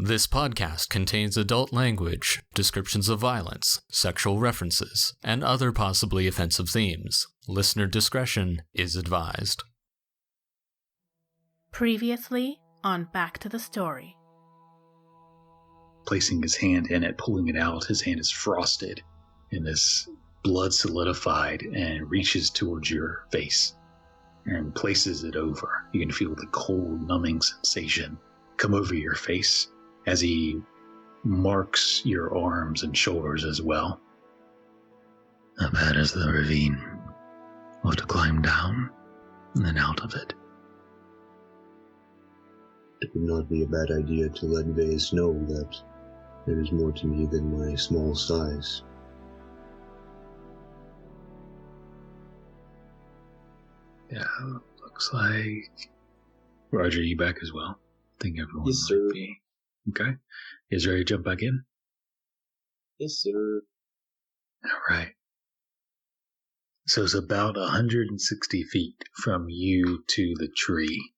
This podcast contains adult language, descriptions of violence, sexual references, and other possibly offensive themes. Listener discretion is advised. Previously on Back to the Story. Placing his hand in it, pulling it out, his hand is frosted and this blood solidified and reaches towards your face and places it over. You can feel the cold, numbing sensation come over your face as he marks your arms and shoulders as well. How bad is the ravine? We'll have to climb down and then out of it. It would not be a bad idea to let Vase know that there is more to me than my small size. Yeah, looks like... Roger, you back as well? I think everyone Yes, sir. might be. Okay. Is ready to jump back in? Yes, sir. Alright. So it's about 160 feet from you to the tree.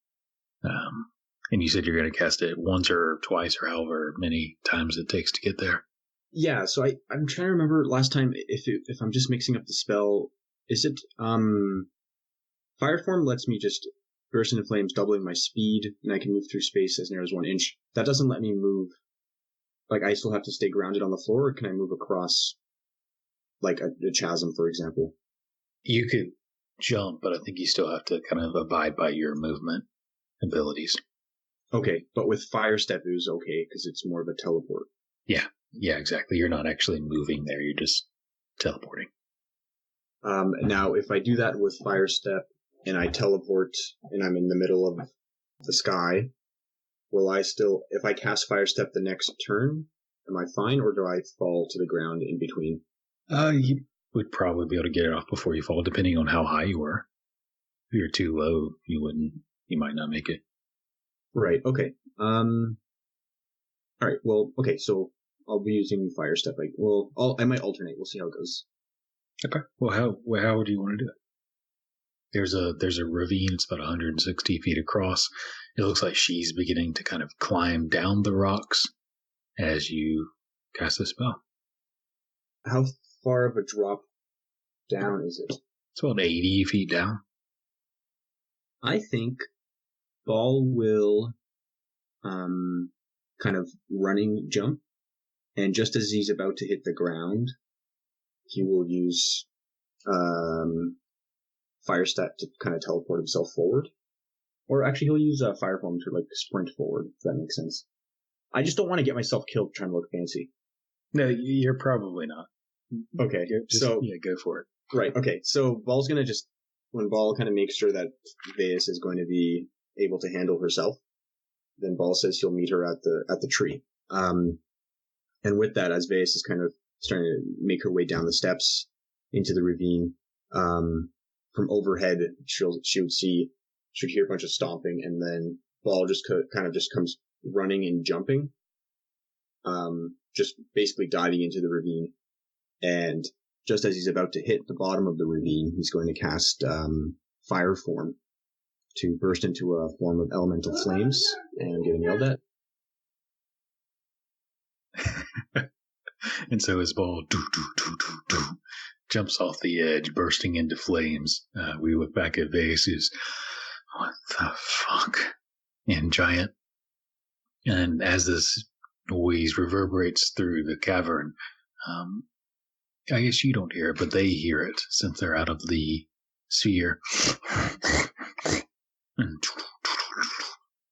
And you said you're going to cast it once or twice or however many times it takes to get there. Yeah, so I'm trying to remember last time if I'm just mixing up the spell. Is it Fire Form lets me just burst into flames, doubling my speed, and I can move through space as near as 1 inch. That doesn't let me move. Like, I still have to stay grounded on the floor, or can I move across, like, a chasm, for example? You could jump, but I think you still have to kind of abide by your movement abilities. Okay, but with Fire Step it was okay, because it's more of a teleport. Yeah, exactly. You're not actually moving there, you're just teleporting. Now, if I do that with Fire Step, and I teleport, and I'm in the middle of the sky, will I still, if I cast Fire Step the next turn, am I fine, or do I fall to the ground in between? You would probably be able to get it off before you fall, depending on how high you were. If you're too low, you might not make it. Right, okay. Alright, well, okay, so I'll be using Fire Step. I might alternate, we'll see how it goes. Okay. Well, how would you want to do it? There's a ravine. It's about 160 feet across. It looks like she's beginning to kind of climb down the rocks as you cast the spell. How far of a drop down is it? It's about 80 feet down. I think Ball will kind of running jump, and just as he's about to hit the ground, he will use Fire Step to kind of teleport himself forward. Or actually, he'll use Fire Form to, like, sprint forward, if that makes sense. I just don't want to get myself killed trying to look fancy. No, you're probably not. Okay, go for it. Right, okay, so Ball's gonna just, when Ball kind of makes sure that Vase is going to be able to handle herself, then Ball says he'll meet her at the tree. And with that, as Vase is kind of starting to make her way down the steps into the ravine, from overhead, she'd hear a bunch of stomping, and then Ball just kind of just comes running and jumping, just basically diving into the ravine. And just as he's about to hit the bottom of the ravine, he's going to cast Fire Form to burst into a form of elemental flames and getting yelled at. And so his Ball jumps off the edge, bursting into flames. We look back at Vase, who's, what the fuck? And giant. And as this noise reverberates through the cavern, I guess you don't hear it, but they hear it since they're out of the sphere.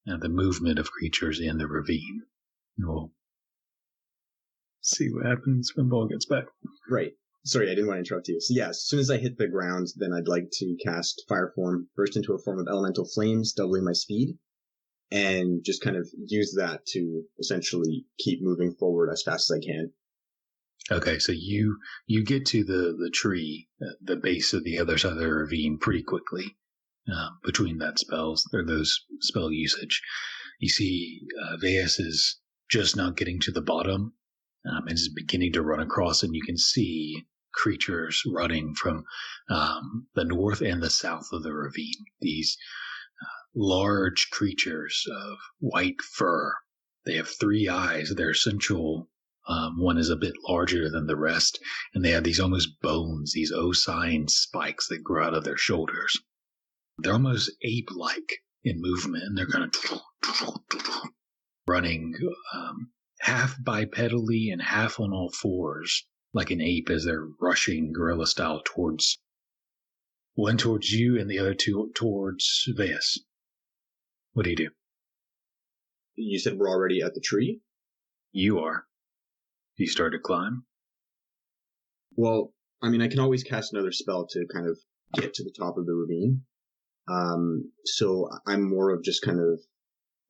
And the movement of creatures in the ravine. We'll see what happens when Ball gets back. Right. Sorry, I didn't want to interrupt you. So yeah, as soon as I hit the ground, then I'd like to cast Fire Form, burst into a form of elemental flames, doubling my speed, and just kind of use that to essentially keep moving forward as fast as I can. Okay, so you get to the tree, the base of the other side of the ravine pretty quickly. Between those spell usage, you see Vase is just now getting to the bottom and is beginning to run across, and you can see creatures running from the north and the south of the ravine. These large creatures of white fur They have 3 eyes. They're essential. One is a bit larger than the rest, and they have these almost bones, these oscine spikes that grow out of their shoulders. They're almost ape-like in movement, and they're kind of running half bipedally and half on all fours, like an ape as they're rushing gorilla style towards one towards you and the other two towards Veas. What do you do? You said we're already at the tree? You are. You start to climb? Well, I mean, I can always cast another spell to kind of get to the top of the ravine. So I'm more of just kind of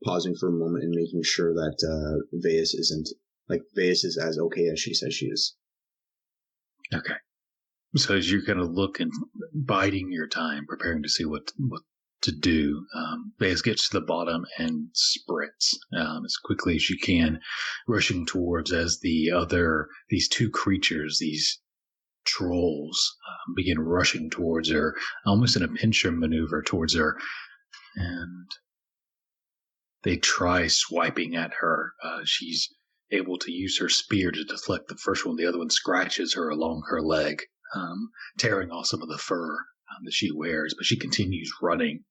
pausing for a moment and making sure that Veas is as okay as she says she is. Okay. So as you're kind of looking, biding your time, preparing to see what to do, Veas gets to the bottom and sprints as quickly as you can, rushing towards as these 2 creatures, these trolls, begin rushing towards her, almost in a pincher maneuver towards her, and they try swiping at her. She's able to use her spear to deflect the first one. The other one scratches her along her leg, tearing off some of the fur that she wears, but she continues running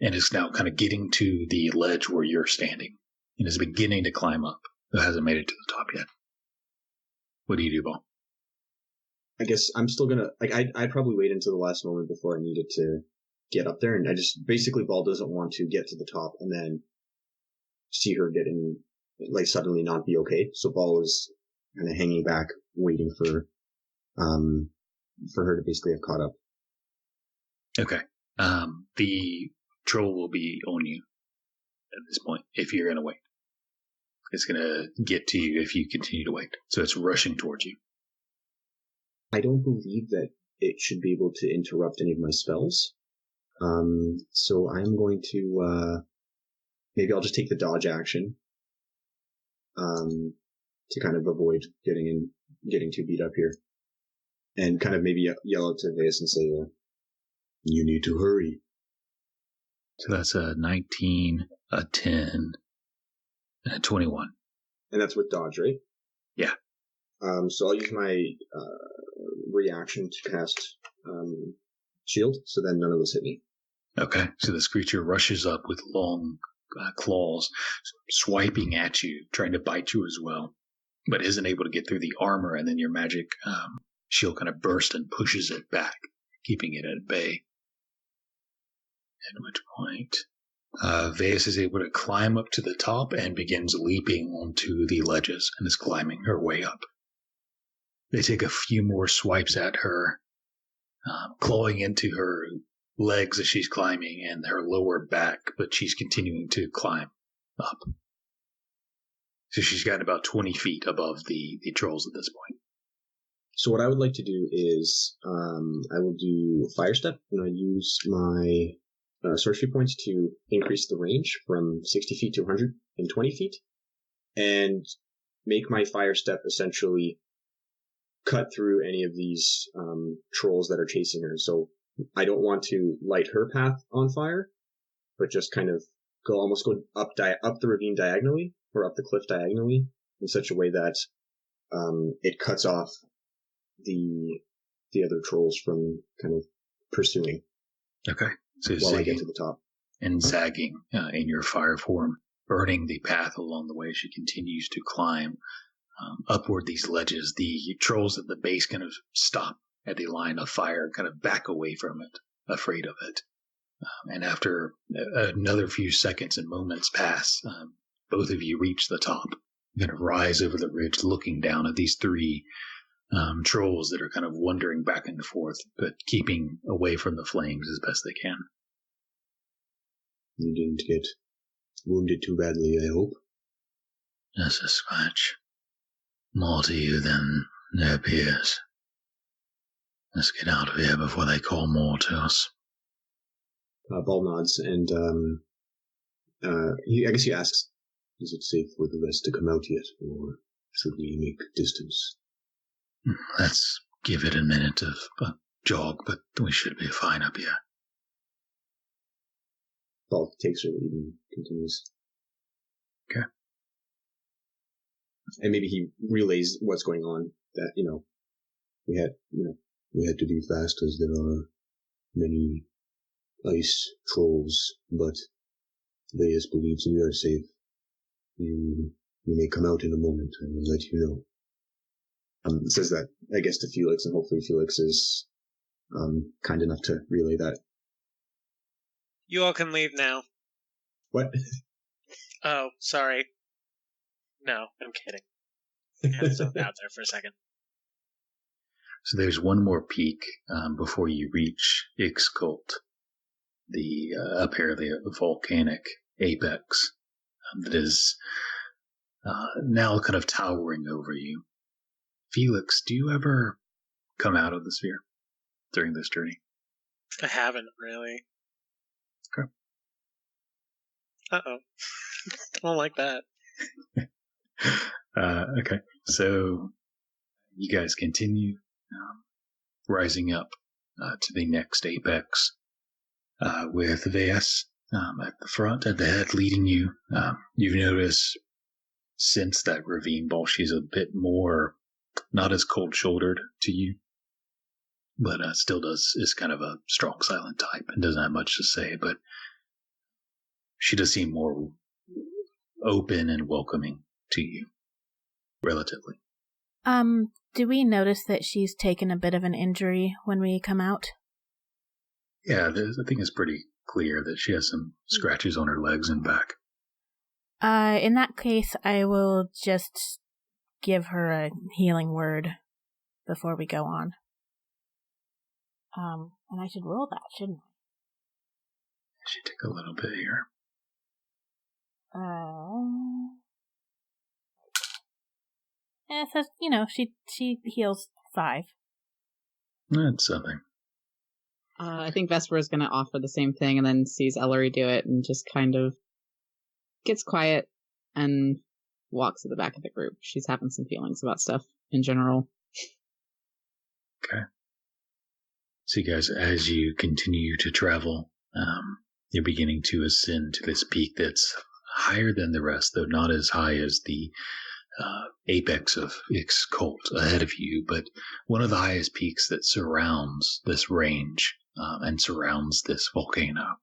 and is now kind of getting to the ledge where you're standing and is beginning to climb up. It hasn't made it to the top yet. What do you do, Ball? I guess I'm still gonna, I'd probably wait until the last moment before I needed to get up there, and I just, basically Ball doesn't want to get to the top and then see her getting, suddenly not be okay. So Ball is kind of hanging back, waiting for her to basically have caught up. Okay. The troll will be on you at this point if you're going to wait. It's going to get to you if you continue to wait. So it's rushing towards you. I don't believe that it should be able to interrupt any of my spells. So I'm going to, maybe I'll just take the dodge action, to kind of avoid getting too beat up here. And kind of maybe yell out to Veas and say, you need to hurry. So that's a 19, a 10, and a 21. And that's with dodge, right? Yeah. So I'll use my reaction to cast shield, so then none of those hit me. Okay. So this creature rushes up with long claws, swiping at you, trying to bite you as well, but isn't able to get through the armor, and then your magic shield kind of bursts and pushes it back, keeping it at bay. At which point, Veas is able to climb up to the top and begins leaping onto the ledges and is climbing her way up. They take a few more swipes at her, clawing into her legs as she's climbing and her lower back, but she's continuing to climb up. So she's gotten about 20 feet above the trolls at this point. So what I would like to do is, I will do Fire Step, and I use my sorcery points to increase the range from 60 feet to 120 feet, and make my Fire Step essentially cut through any of these trolls that are chasing her. So I don't want to light her path on fire, but just kind of go up the ravine diagonally, or up the cliff diagonally, in such a way that it cuts off the other trolls from kind of pursuing. Okay. So while I get to the top. And zagging in your fire form, burning the path along the way. She continues to climb upward these ledges. The trolls at the base kind of stop at the line of fire, kind of back away from it, afraid of it. And after another few seconds and moments pass, both of you reach the top. You're going to rise over the ridge, looking down at these 3 trolls that are kind of wandering back and forth, but keeping away from the flames as best they can. You didn't get wounded too badly, I hope. Just a scratch. More to you than there appears. Let's get out of here before they call more to us. Ball nods, and I guess he asks, is it safe for the rest to come out yet, or should we make distance? Let's give it a minute of a jog, but we should be fine up here. Ball takes her lead and continues. Okay. And maybe he relays what's going on, that, we had to be fast as there are many ice trolls, but Veus believes we are safe. You may come out in a moment, I will let you know. It says that, I guess, to Felix, and hopefully Felix is kind enough to relay that. You all can leave now. What? Oh, sorry. No, I'm kidding. I had something out there for a second. So there's one more peak before you reach Ixcult, the apparently a volcanic apex that is now kind of towering over you. Felix, do you ever come out of the sphere during this journey? I haven't really. Okay. Uh-oh. Don't like that. Okay, so you guys continue rising up to the next apex with Veus at the front, at the head, leading you. You've noticed since that ravine ball, she's a bit more, not as cold-shouldered to you, but still is kind of a strong, silent type and doesn't have much to say, but she does seem more open and welcoming to you, relatively. Do we notice that she's taken a bit of an injury when we come out? Yeah, I think it's pretty clear that she has some scratches on her legs and back. In that case, I will just give her a healing word before we go on. And I should roll that, shouldn't I? She took a little bit here. Yeah, it says, she heals 5. That's something. I think Vesper is going to offer the same thing and then sees Ellery do it and just kind of gets quiet and walks to the back of the group. She's having some feelings about stuff in general. Okay. So you guys, as you continue to travel, you're beginning to ascend to this peak that's higher than the rest, though not as high as the apex of Ixcult ahead of you, but one of the highest peaks that surrounds this range and surrounds this volcano.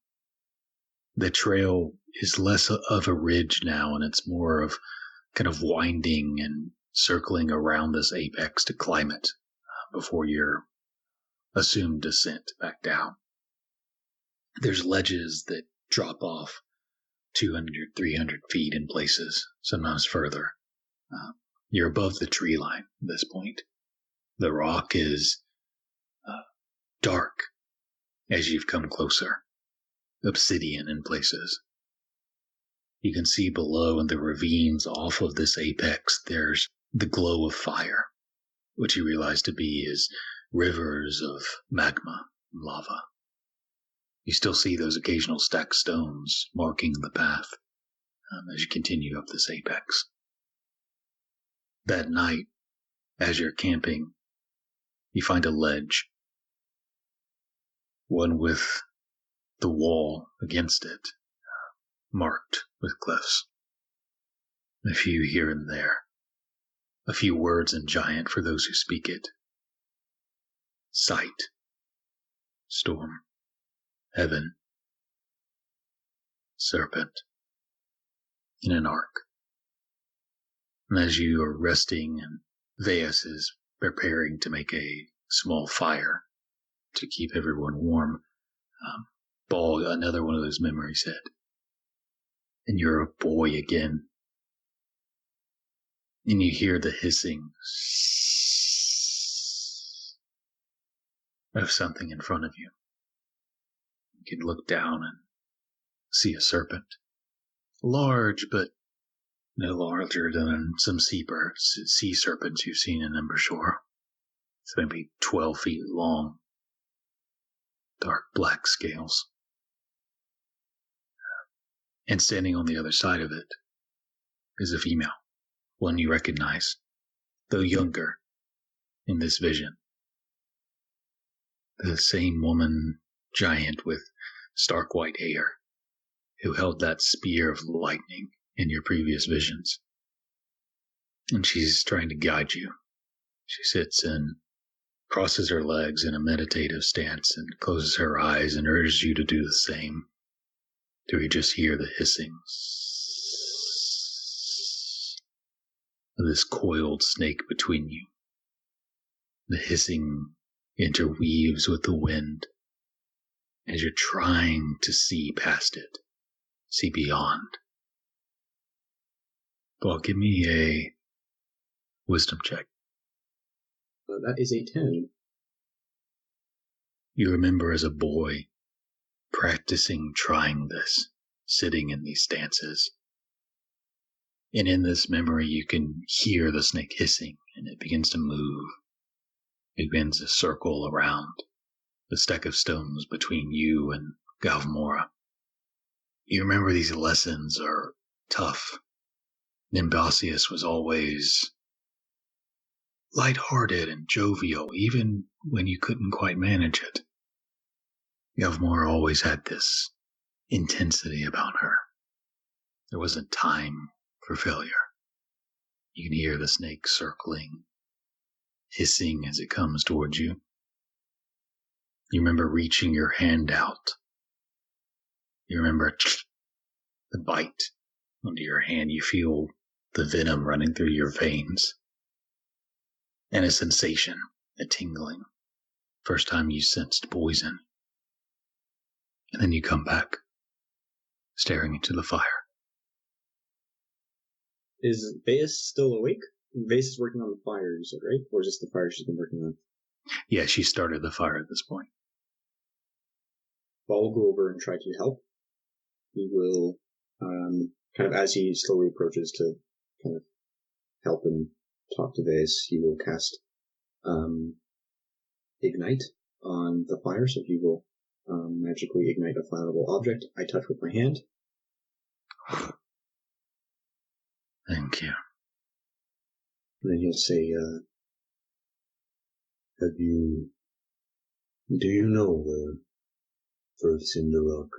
The trail is less of a ridge now, and it's more of kind of winding and circling around this apex to climb it before your assumed descent back down. There's ledges that drop off 200, 300 feet in places, sometimes further. You're above the tree line at this point. The rock is dark as you've come closer, obsidian in places. You can see below in the ravines off of this apex, there's the glow of fire, which you realize to be is rivers of magma and lava. You still see those occasional stacked stones marking the path as you continue up this apex. That night, as you're camping, you find a ledge, one with the wall against it marked with glyphs. A few here and there, a few words in giant for those who speak it. Sight, storm, heaven, serpent, in an arc. And as you are resting and Veus is preparing to make a small fire to keep everyone warm, Ball, another one of those memories hit. And you're a boy again. And you hear the hissing of something in front of you. You can look down and see a serpent. Large, but no larger than some sea serpents you've seen in Embershore. It's maybe 12 feet long. Dark black scales. And standing on the other side of it is a female, one you recognize, though younger in this vision. The same woman, giant with stark white hair, who held that spear of lightning in your previous visions. and she's trying to guide you. She sits and crosses her legs in a meditative stance and closes her eyes and urges you to do the same. Do you just hear the hissing of this coiled snake between you? The hissing interweaves with the wind as you're trying to see past it, see beyond. Well, give me a wisdom check. That is a 10. You remember as a boy practicing trying this, sitting in these stances. And in this memory, you can hear the snake hissing, and it begins to move. It begins to circle around the stack of stones between you and Galvamora. You remember these lessons are tough. Nimbasius was always lighthearted and jovial, even when you couldn't quite manage it. Galvamora always had this intensity about her. There wasn't time for failure. You can hear the snake circling, hissing as it comes towards you. You remember reaching your hand out. You remember the bite onto your hand. You feel the venom running through your veins. And a sensation, a tingling. First time you sensed poison. And then you come back, staring into the fire. Is Baeus still awake? Baeus is working on the fire, you said, right? Or is this the fire she's been working on? Yeah, she started the fire at this point. Ball will go over and try to help. He will, kind of as he slowly approaches to kind of help and talk to Baeus, he will cast Ignite on the fire, so he will magically ignite a flammable object I touch with my hand. Thank you. And then he'll say, do you know where Furvcinderok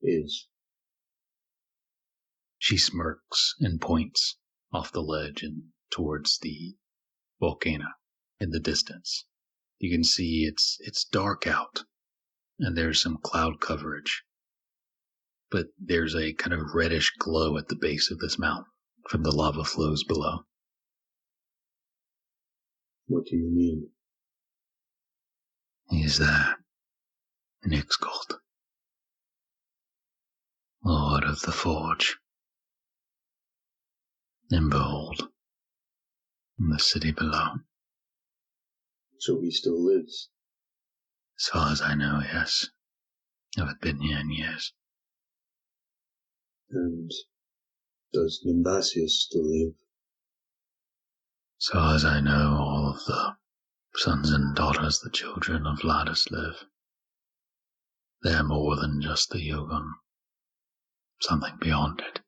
is? She smirks and points off the ledge and towards the volcano in the distance. You can see it's dark out, and there's some cloud coverage. But there's a kind of reddish glow at the base of this mountain from the lava flows below. What do you mean? He's there, Nixgold, Lord of the Forge. And behold, in the city below. So he still lives? As far as I know, yes. I haven't been here in years. And does Nimbasius still live? As far as I know, all of the sons and daughters, the children of Ladus live. They're more than just the Yogun. Something beyond it.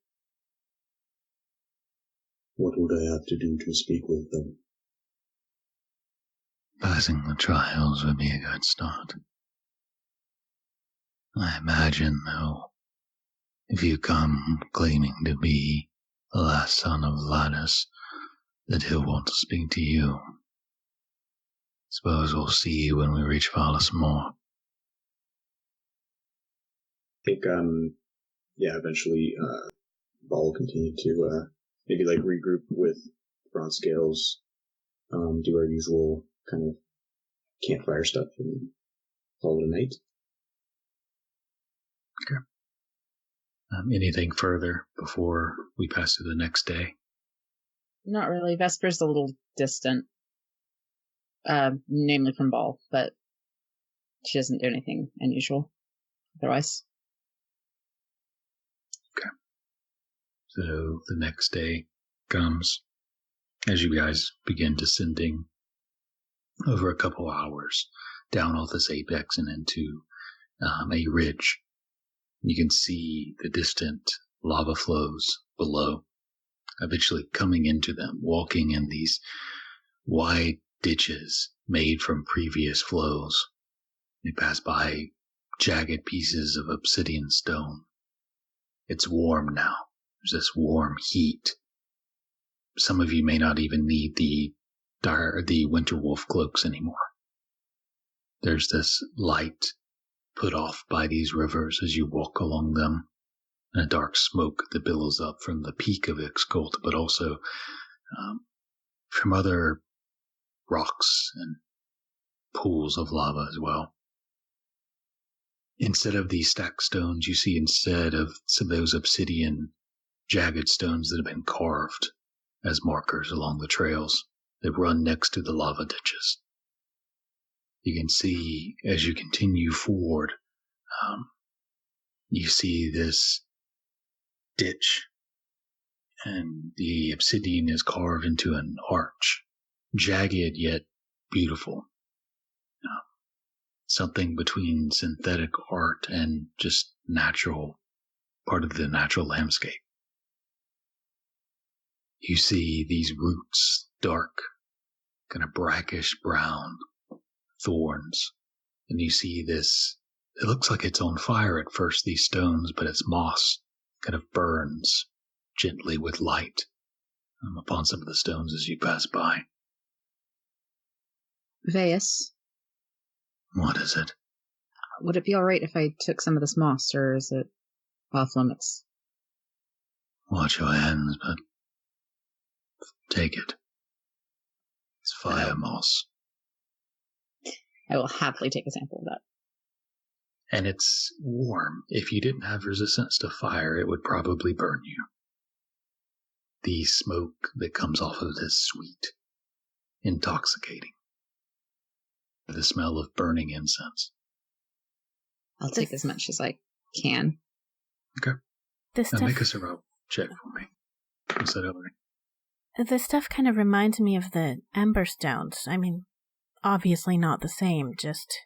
What would I have to do to speak with them? Passing the trials would be a good start. I imagine, though, if you come claiming to be the last son of Ladus, that he'll want to speak to you. Suppose we'll see when we reach Valis more. I think, eventually, Ball will continue to, maybe like regroup with Bronze Scales, do our usual kind of campfire stuff and call it a night. Okay. Anything further before we pass to the next day? Not really. Vesper's a little distant, namely from Ball, but she doesn't do anything unusual otherwise. Okay. So the next day comes as you guys begin descending over a couple hours down off this apex and into a ridge. You can see the distant lava flows below, eventually coming into them, walking in these wide ditches made from previous flows. They pass by jagged pieces of obsidian stone. It's warm now. There's this warm heat. some of you may not even need the winter wolf cloaks anymore. There's this light put off by these rivers as you walk along them, and a dark smoke that billows up from the peak of Ixcolt, but also from other rocks and pools of lava as well. Instead of these stacked stones, you see instead of some of those obsidian jagged stones that have been carved as markers along the trails that run next to the lava ditches. You can see as you continue forward, you see this ditch, and the obsidian is carved into an arch, jagged yet beautiful. Something between synthetic art and just natural, part of the natural landscape. You see these roots, dark, kind of brackish brown thorns, and you see this, it looks like it's on fire at first, these stones, but it's moss, kind of burns gently with light upon some of the stones as you pass by. Veus, What is it? would it be alright if I took some of this moss, or is it off limits? Watch your hands, but take it. It's fire moss. I will happily take a sample of that. And it's warm. If you didn't have resistance to fire, it would probably burn you. The smoke that comes off of this sweet, intoxicating. The smell of burning incense. I'll take as much as I can. Okay. This Now stuff, make a survival check for me. What's that over? this stuff kind of reminds me of the Ember Stones. I mean, obviously not the same, just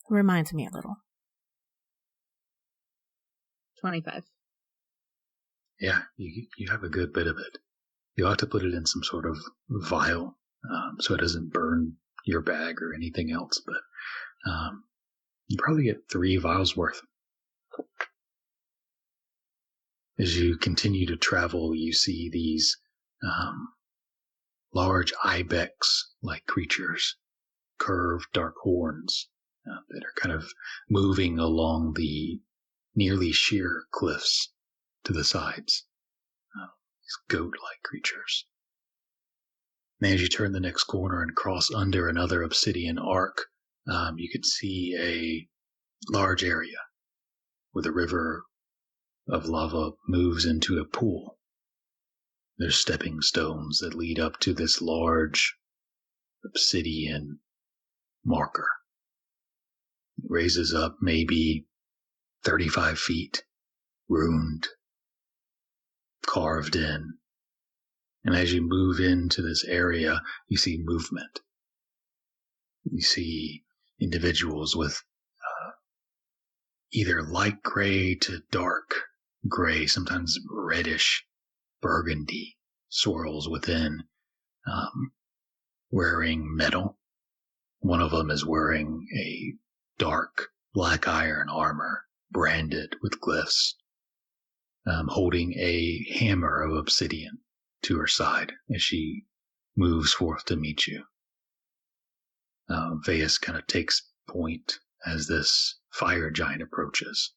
reminds me a little. 25. Yeah, you have a good bit of it. You'll have to put it in some sort of vial so it doesn't burn your bag or anything else, but you probably get 3 vials worth. As you continue to travel, you see these large ibex-like creatures, curved dark horns that are kind of moving along the nearly sheer cliffs to the sides. These goat-like creatures. And as you turn the next corner and cross under another obsidian arc, you can see a large area where the river of lava moves into a pool. There's stepping stones that lead up to this large obsidian marker. It raises up maybe 35 feet, ruined, carved in. And as you move into this area, you see movement. You see individuals with either light gray to dark gray, sometimes reddish burgundy swirls within, wearing metal. One of them is wearing a dark black iron armor branded with glyphs, holding a hammer of obsidian to her side as she moves forth to meet you. Veus kind of takes point as this fire giant approaches.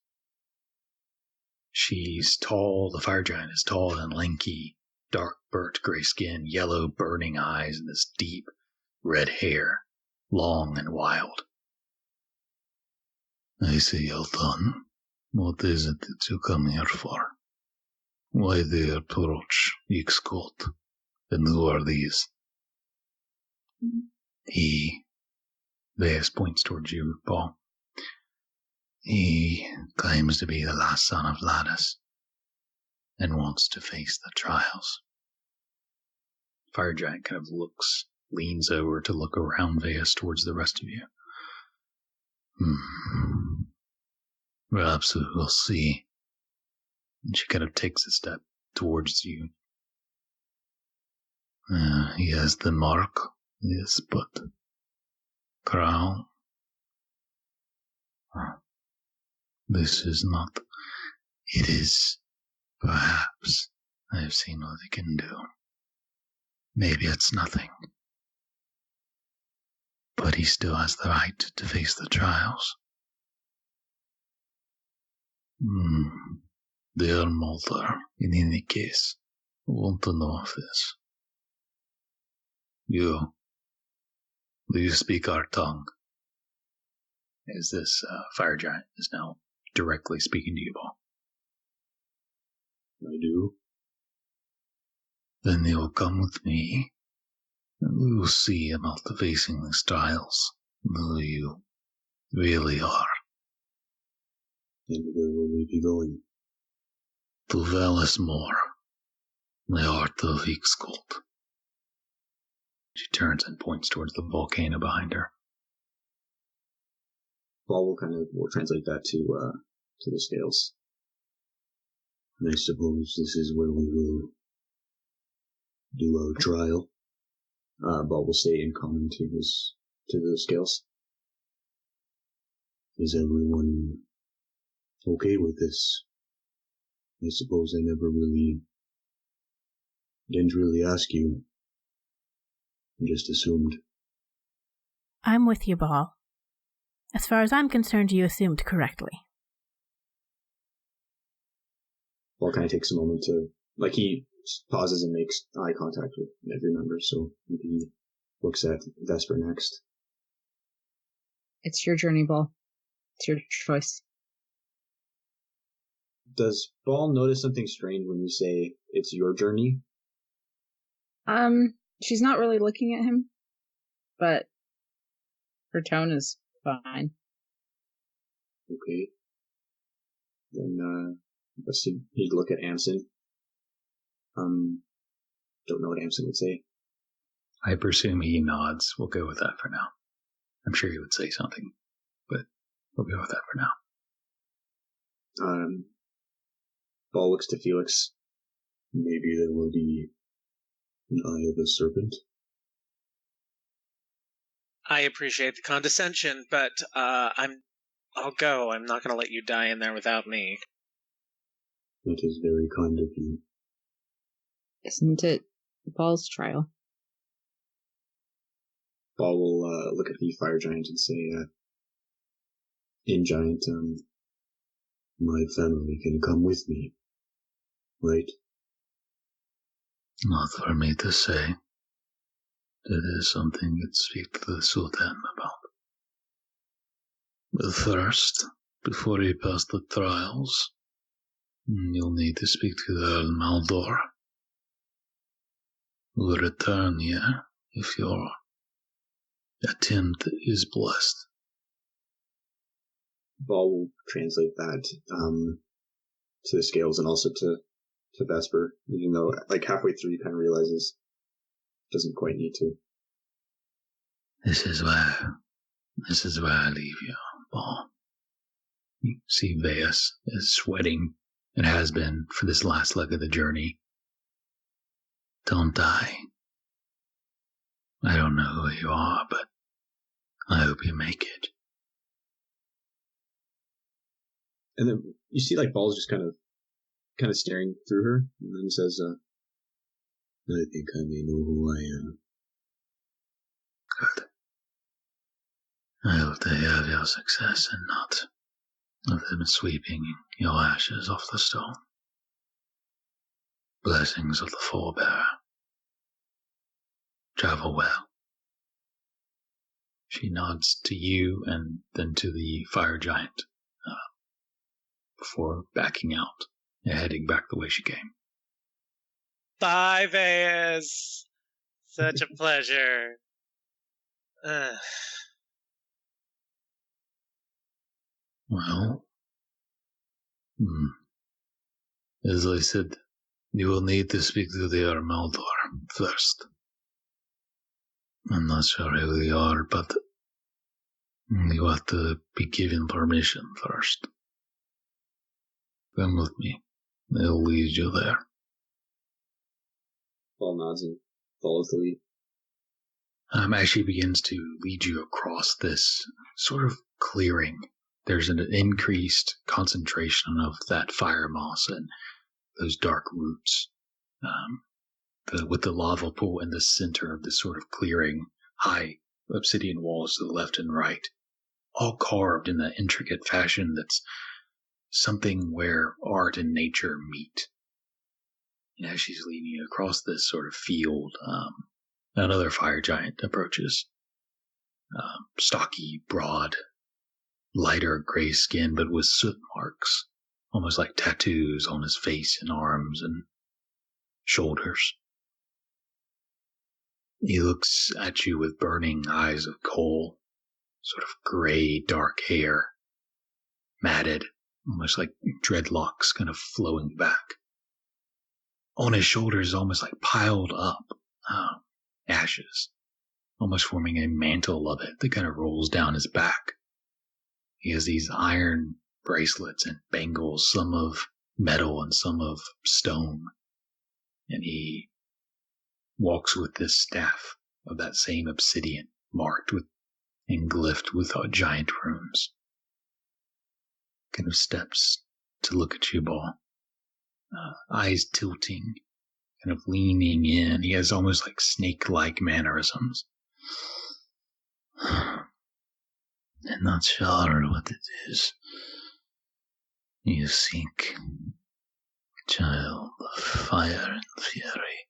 She's tall, the fire giant is tall and lanky, dark burnt gray skin, yellow burning eyes, and this deep red hair, long and wild. I see you're done. What is it that you come here for? Why the approach Ixcolt? And who are these? Veus points towards you, Paul. He claims to be the last son of Ladus and wants to face the trials. Fire Giant kind of leans over to look around Veus towards the rest of you. Perhaps we will see. And she kind of takes a step towards you. He has the mark, yes, but crown. This is not. It is perhaps I've seen what he can do. Maybe it's nothing. But he still has the right to face the trials. Dear mother, in any case, want to know of this. Do you speak our tongue? As this fire giant is now directly speaking to you, Ball. I do. Then you'll come with me, and we will see about the facing these trials, who you really are. And where will we be going? To Velismore, the heart of Ixgold. She turns and points towards the volcano behind her. Ball will translate that to the scales. I suppose this is where we will do our trial. Ball will say in common to the scales. Is everyone okay with this? I suppose I didn't really ask you. I just assumed. I'm with you, Ball. As far as I'm concerned, you assumed correctly. Ball kind of takes a moment to, he pauses and makes eye contact with every member, so he looks at Vesper next. It's your journey, Ball. It's your choice. Does Ball notice something strange when you say it's your journey? She's not really looking at him, but her tone is fine. Okay. Then, he'd look at Amson. Don't know what Amson would say. I presume he nods. We'll go with that for now. I'm sure he would say something, but we'll go with that for now. Ball looks to Felix. Maybe there will be an eye of a serpent. I appreciate the condescension, but I'll go. I'm not going to let you die in there without me. That is very kind of you. Isn't it Ball's trial? Ball will look at the fire giant and say, in giant, my family can come with me, right? Not for me to say. That is something you'd speak to the Sultan about. But first, before you pass the trials, you'll need to speak to the Earl Báldorok. Will return here if your attempt is blessed. Ball will translate that to the scales and also to Vesper, even though halfway through he kind of realizes doesn't quite need to. This is where I leave you, Ball. You see Veus is sweating and has been for this last leg of the journey. Don't die. I don't know who you are, but I hope you make it. And then you see Ball's just kind of staring through her, and then says, I think I may know who I am. Good. I hope they have your success and not of them sweeping your ashes off the stone. Blessings of the forebearer. Travel well. She nods to you and then to the fire giant before backing out and heading back the way she came. Bye, Veus. Such a pleasure. Well, as I said, you will need to speak to the Earl Báldorok first. I'm not sure who they are, but you have to be given permission first. Come with me. They'll lead you there. Ball nods and follows the lead. Actually begins to lead you across this sort of clearing. There's an increased concentration of that fire moss and those dark roots. with the lava pool in the center of this sort of clearing, high obsidian walls to the left and right, all carved in that intricate fashion that's something where art and nature meet. And as she's leading you across this sort of field, another fire giant approaches. Stocky, broad, lighter gray skin, but with soot marks, almost like tattoos on his face and arms and shoulders. He looks at you with burning eyes of coal, sort of gray, dark hair, matted, almost like dreadlocks kind of flowing back. On his shoulders, almost like piled up ashes, almost forming a mantle of it that kind of rolls down his back. He has these iron bracelets and bangles, some of metal and some of stone. And he walks with this staff of that same obsidian, marked with and glyphed with giant runes. Kind of steps to look at you, Ball. Eyes tilting, kind of leaning in. He has almost like snake-like mannerisms. I'm not sure what it is you seek, child of fire and fury.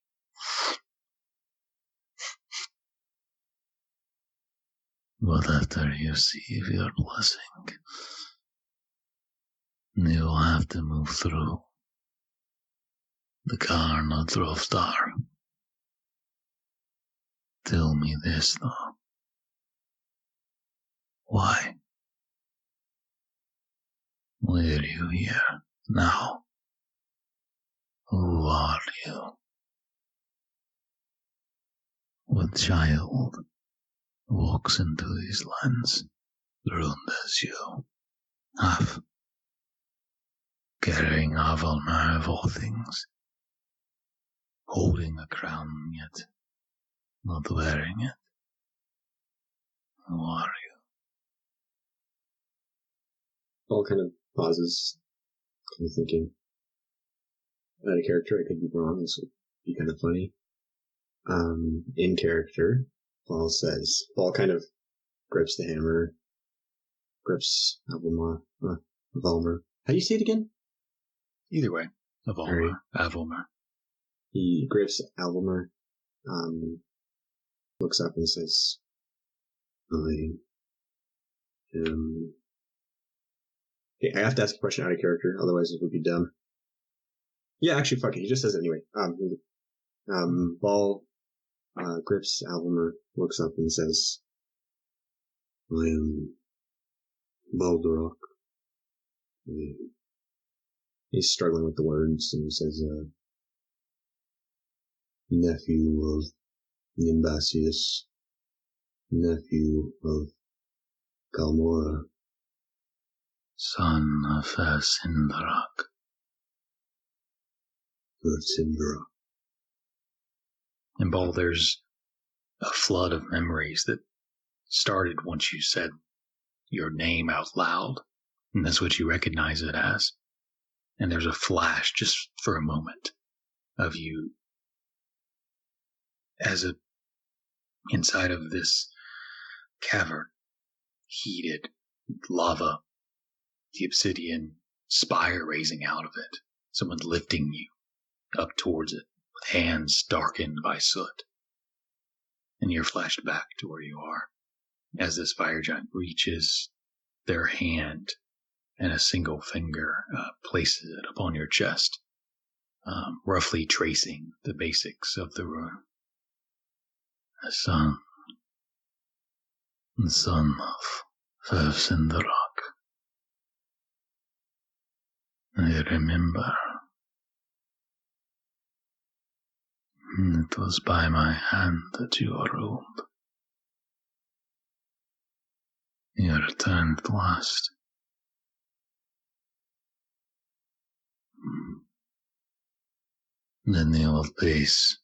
But after you receive your blessing, you will have to move through the Karn of Drovdar. Tell me this, though. Why? Why are you here now? Who are you? What child walks into these lands ruined as you have, carrying Avalmar of all things, holding a crown yet not wearing it? Who are you? Paul kind of pauses, kind of thinking. Out of character, I could be wrong, this would be kind of funny. In character, Paul kind of grips the hammer, grips Avalmar. How do you say it again? Either way, Avalmar, Avalmar. He grips Avalmar, looks up and says, I am... Okay, I have to ask a question out of character, otherwise it would be dumb. Yeah, actually, fuck it, he just says it anyway. Ball grips Avalmar, looks up and says, I am Báldorok. He's struggling with the words, and he says, nephew of Nimbasius, nephew of Galmora, son of Furvcinderok. Furvcinderok. And Ball, there's a flood of memories that started once you said your name out loud, and that's what you recognize it as. And there's a flash, just for a moment, of you as inside of this cavern, heated lava, the obsidian spire raising out of it, someone lifting you up towards it with hands darkened by soot. And you're flashed back to where you are as this fire giant reaches their hand and a single finger places it upon your chest, roughly tracing the basics of the rune. The son of Furvcinderok. I remember. It was by my hand that you were ruled. You returned at last. Then you will face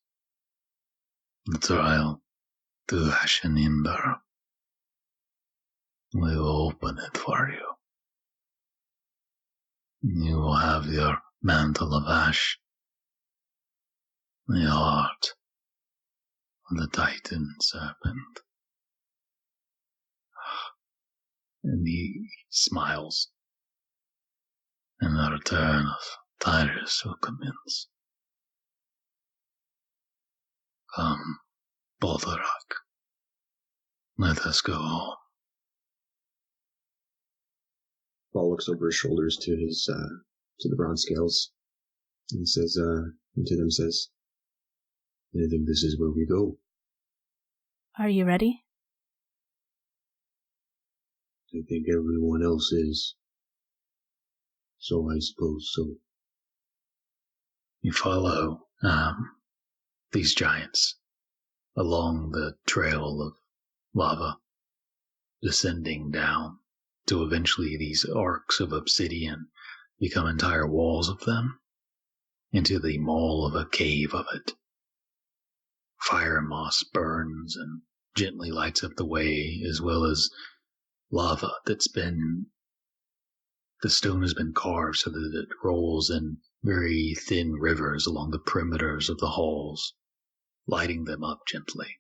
the trial to Ashenimber. We will open it for you. You will have your mantle of ash The heart of the Titan serpent. And he smiles. And the return of Tyrus will commence. Come, Báldorok. Let us go home. Ball looks over his shoulders to the bronze scales and says, and to them says, I think this is where we go. Are you ready? I think everyone else is. So I suppose so. You follow these giants along the trail of lava, descending down to eventually these arcs of obsidian become entire walls of them, into the maw of a cave of it. Fire moss burns and gently lights up the way, as well as lava the stone has been carved so that it rolls in very thin rivers along the perimeters of the halls, lighting them up gently.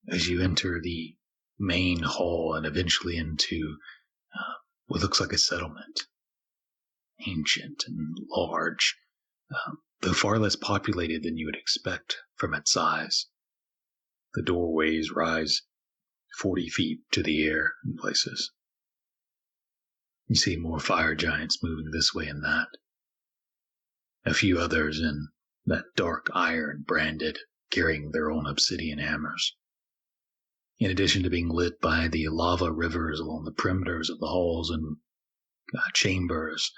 As you enter the main hall and eventually into what looks like a settlement, ancient and large, though far less populated than you would expect from its size. The doorways rise 40 feet to the air in places. You see more fire giants moving this way and that. A few others in that dark iron branded, carrying their own obsidian hammers. In addition to being lit by the lava rivers along the perimeters of the halls and chambers,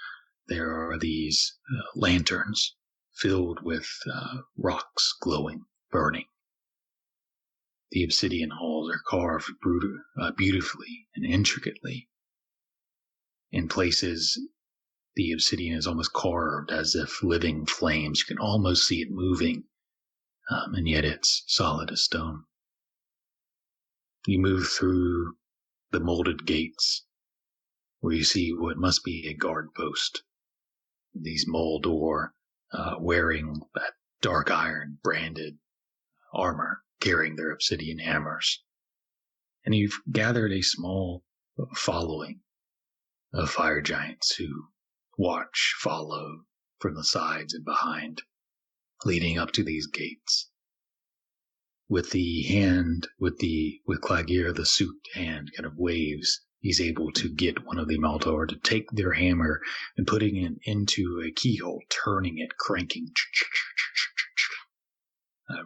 there are these lanterns filled with rocks glowing, burning. The obsidian halls are carved beautifully and intricately. In places, the obsidian is almost carved as if living flames. You can almost see it moving, and yet it's solid as stone. You move through the molded gates, where you see what must be a guard post. These Báldorok wearing that dark iron branded armor, carrying their obsidian hammers. And you've gathered a small following of fire giants who follow from the sides and behind, leading up to these gates. With Clagir, the suit hand kind of waves, he's able to get one of the Báldorok to take their hammer and putting it into a keyhole, turning it, cranking,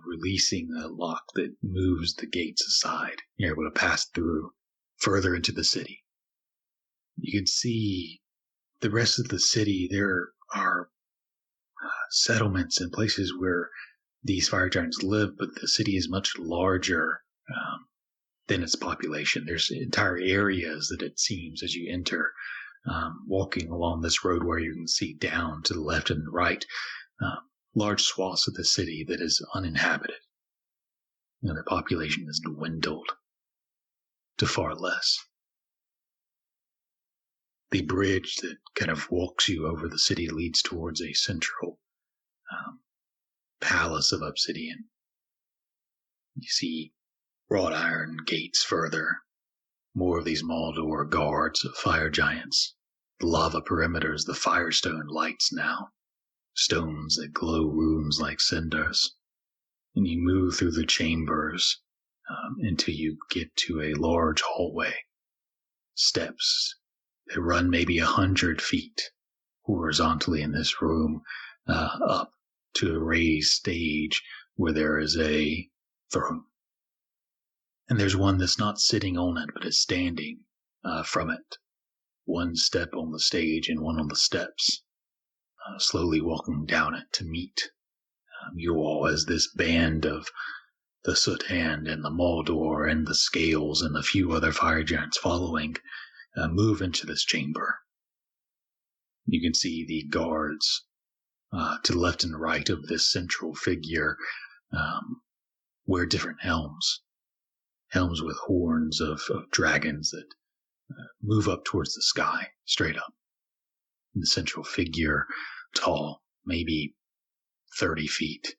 releasing a lock that moves the gates aside. You're able to pass through further into the city. You can see the rest of the city. There are settlements and places where these fire giants live, but the city is much larger than its population. There's entire areas that it seems as you enter, walking along this road where you can see down to the left and the right, large swaths of the city that is uninhabited. And the population has dwindled to far less. The bridge that kind of walks you over the city leads towards a central palace of obsidian. You see wrought iron gates further, more of these Báldorok guards of fire giants, the lava perimeters, the firestone lights now, stones that glow rooms like cinders. And you move through the chambers until you get to a large hallway, steps that run maybe 100 feet horizontally in this room, up to a raised stage where there is a throne. And there's one that's not sitting on it, but is standing from it. One step on the stage and one on the steps, slowly walking down it to meet you all as this band of the Soot Hand and the Báldorok and the Scales and a few other fire giants following move into this chamber. You can see the guards to the left and right of this central figure wear different helms with horns of dragons that move up towards the sky, straight up. And the central figure, tall, maybe 30 feet,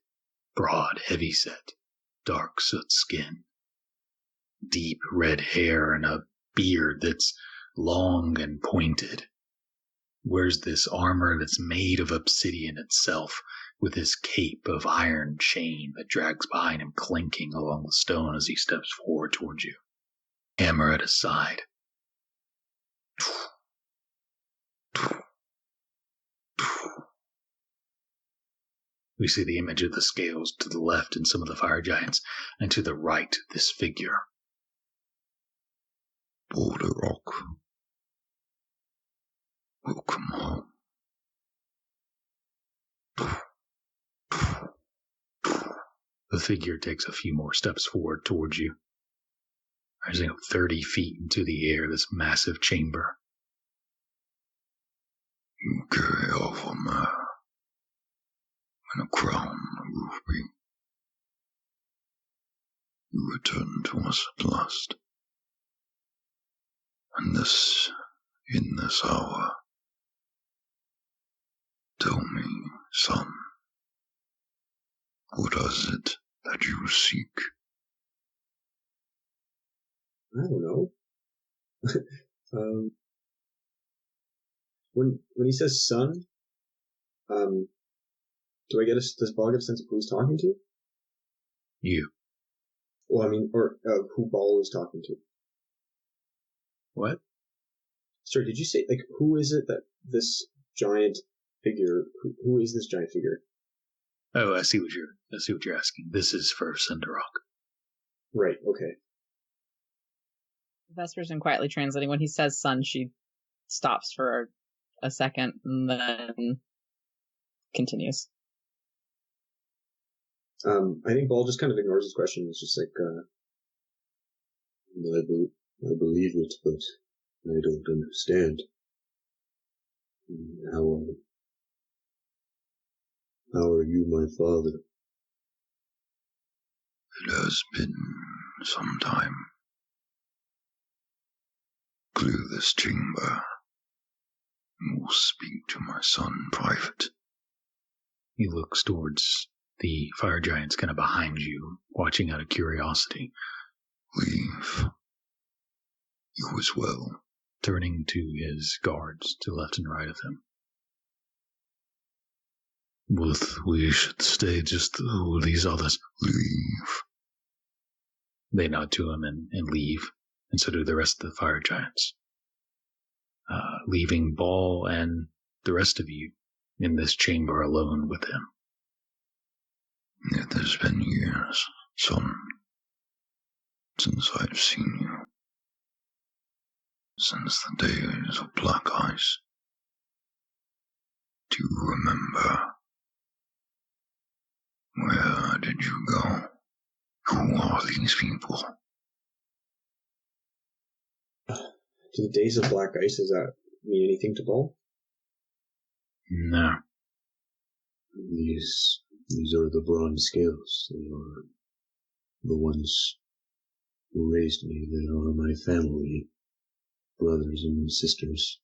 broad, heavy-set, dark soot skin, deep red hair, and a beard that's long and pointed. Wears this armor that's made of obsidian itself, with this cape of iron chain that drags behind him, clinking along the stone as he steps forward towards you. Hammer at his side. We see the image of the scales to the left in some of the fire giants, and to the right, this figure. Báldorok, welcome home. The figure takes a few more steps forward towards you, rising up 30 feet into the air, this massive chamber. You carry off a mare and a crown of ruby. You return to us at last. And this, in this hour, tell me, son, what is it that you seek? I don't know. When he says son, do I get does Ball get a sense of who he's talking to? You. Well, I mean, or who Ball is talking to. What? Sorry, did you say, like, who is it that this giant figure, who is this giant figure? Oh, I see what you're asking. This is Furvcinderok. Right, okay. Vesper's been quietly translating. When he says son, she stops for a second and then continues. I think Ball just kind of ignores his question. It's just like, I believe it, but I don't understand. How are you, my father? It has been some time. Clear this chamber, and we'll speak to my son in private. He looks towards the fire giants kind of behind you, watching out of curiosity. Leave. You as well. Turning to his guards to left and right of him. We should stay just who these others. Leave. They nod to him and leave, and so do the rest of the fire giants. Leaving Ball and the rest of you in this chamber alone with him. It has been years, son, since I've seen you. Since the days of Black Ice. Do you remember? Where did you go? Who are these people? Do the days of Black Ice, does that mean anything to Ball? No. These are the bronze scales. They are the ones who raised me. They are my family, brothers and sisters.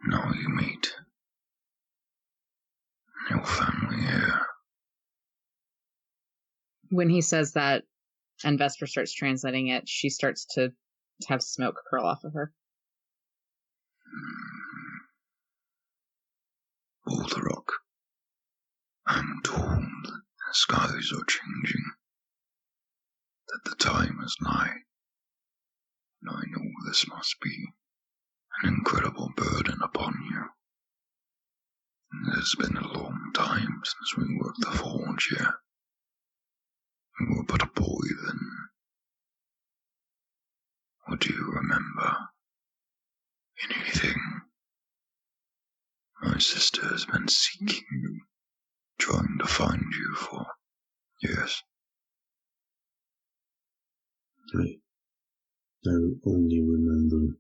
Now you meet your family here. When he says that, and Vesper starts translating it, she starts to have smoke curl off of her. Báldorok, I'm told the skies are changing, that the time is nigh, and I know this must be an incredible burden upon you. It has been a long time since we worked the forge here. You were but a boy then. What do you remember? Anything? My sister has been seeking you, trying to find you for years. I only remember.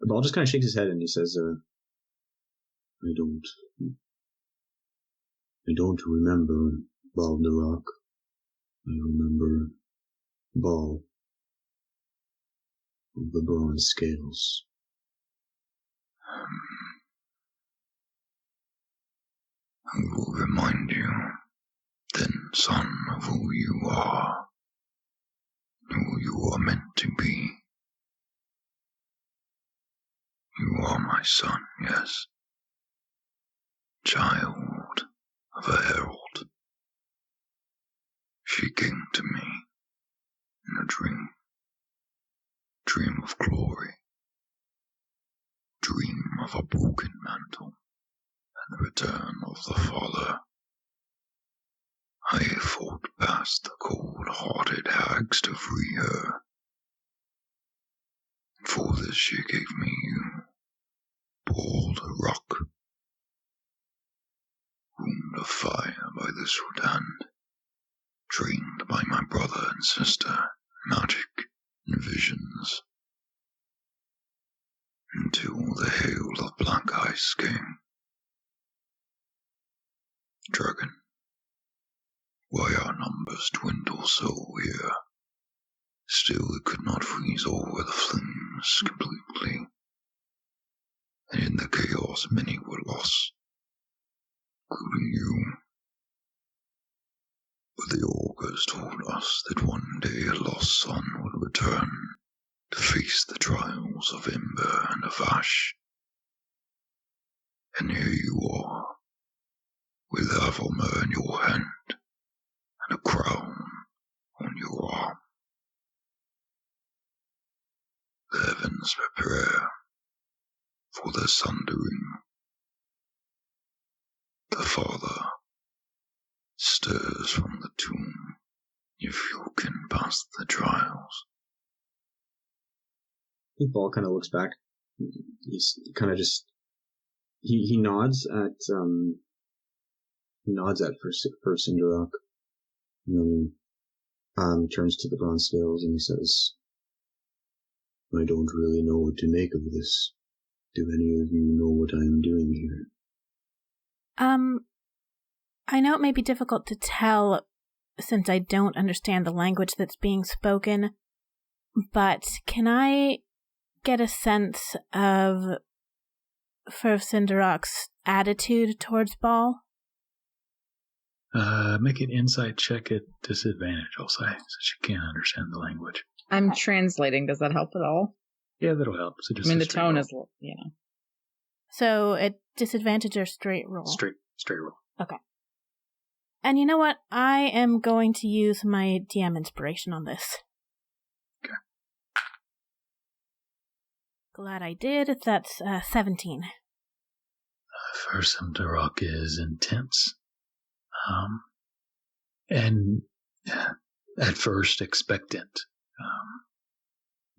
Ball just kind of shakes his head and he says, I don't remember Báldorok. I remember Ball of the bronze scales. I will remind you, then, son, of who you are, who you are meant to be. You are my son, yes. Child of a herald. She came to me in a dream. Dream of glory. Dream of a broken mantle and the return of the Father. I fought past the cold-hearted hags to free her. And for this she gave me you, Báldorok. Wound of fire by the sword hand, trained by my brother and sister, magic and visions, until the hail of black ice came. Dragon, why our numbers dwindle so here? Still it could not freeze over the flames completely, and in the chaos many were lost, including you. But the augurs told us that one day a lost son would return to face the trials of Ember and of Ash. And here you are, with Avalmer in your hand, and a crown on your arm. The heavens prepare for the sundering. The Father stirs from the tomb, if you can pass the trials. I think Ball kind of looks back. He's kind of just he nods at Furvcinderok, and then turns to the bronze scales and he says, "I don't really know what to make of this. Do any of you know what I am doing here?" I know it may be difficult to tell since I don't understand the language that's being spoken, but can I get a sense of Furvcinderok's attitude towards Ball? Make an insight check at disadvantage, I'll say, since you can't understand the language. I'm translating. Does that help at all? Yeah, that'll help. So just I mean, the tone is, you know. So at disadvantage or straight roll? Straight roll. Okay. And you know what? I am going to use my DM inspiration on this. Okay. Glad I did. That's 17. Furvcinderok is intense. And at first expectant.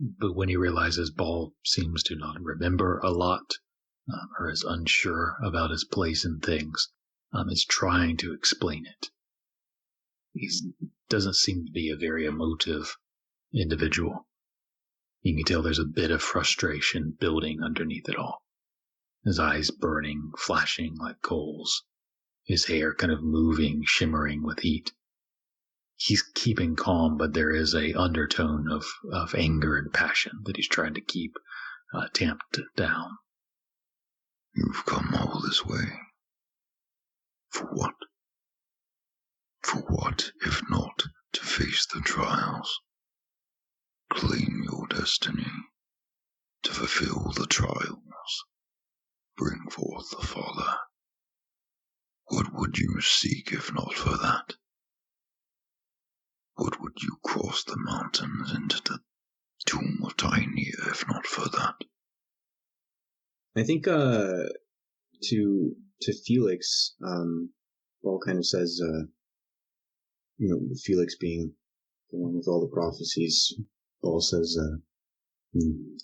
But when he realizes Ball seems to not remember a lot, or is unsure about his place in things, is trying to explain it. He doesn't seem to be a very emotive individual. You can tell there's a bit of frustration building underneath it all. His eyes burning, flashing like coals. His hair kind of moving, shimmering with heat. He's keeping calm, but there is a undertone of anger and passion that he's trying to keep tamped down. You've come all this way. For what? For what, if not to face the trials? Claim your destiny, to fulfill the trials, bring forth the Father. What would you seek if not for that? What would you cross the mountains into the tomb of Tynea if not for that? I think to Felix, Ball kind of says, Felix being the one with all the prophecies, Ball says,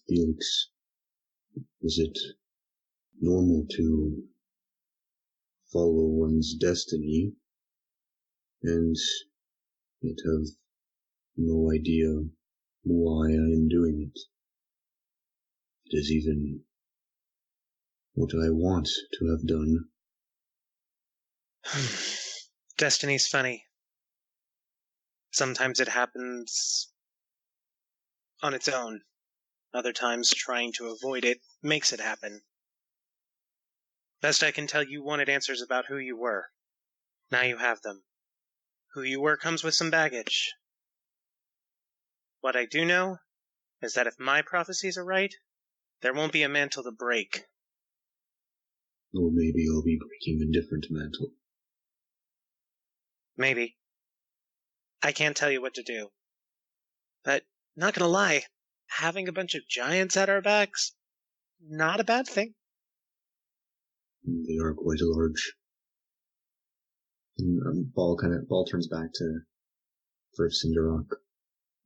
Felix, is it normal to follow one's destiny and yet have no idea why I am doing it? It is even what I want to have done. Destiny's funny. Sometimes it happens on its own. Other times trying to avoid it makes it happen. Best I can tell, you wanted answers about who you were. Now you have them. Who you were comes with some baggage. What I do know is that if my prophecies are right, there won't be a mantle to break. Or maybe I'll be breaking a different mantle. Maybe. I can't tell you what to do. But, not gonna lie, having a bunch of giants at our backs, not a bad thing. They are quite large. And Ball turns back to Furvcinderok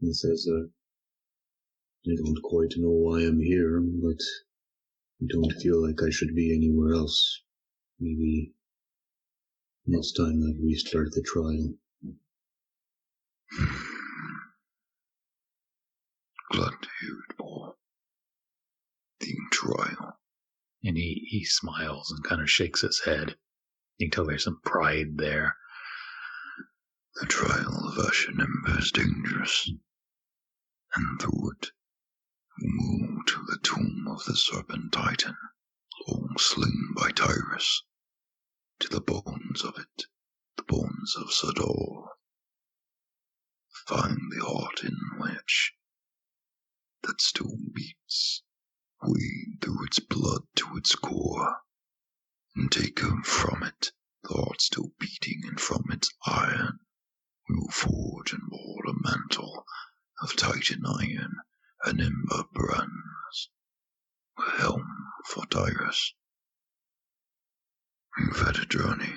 and says, I don't quite know why I'm here, but I don't feel like I should be anywhere else. Maybe next time I restart the trial. Glad to hear it, Paul. The trial. And he smiles and kind of shakes his head. You can tell there's some pride there. The trial of Ashenimber is dangerous, and through it we move to the tomb of the Serpent Titan, long slain by Tyrus, to the bones of it, the bones of Sador. Find the heart in which that still beats, wade through its blood to its core, and take from it the heart still beating, and from its iron we will forge and mold a mantle of Titan iron and ember brands, a helm for Tyrus. You've had a journey.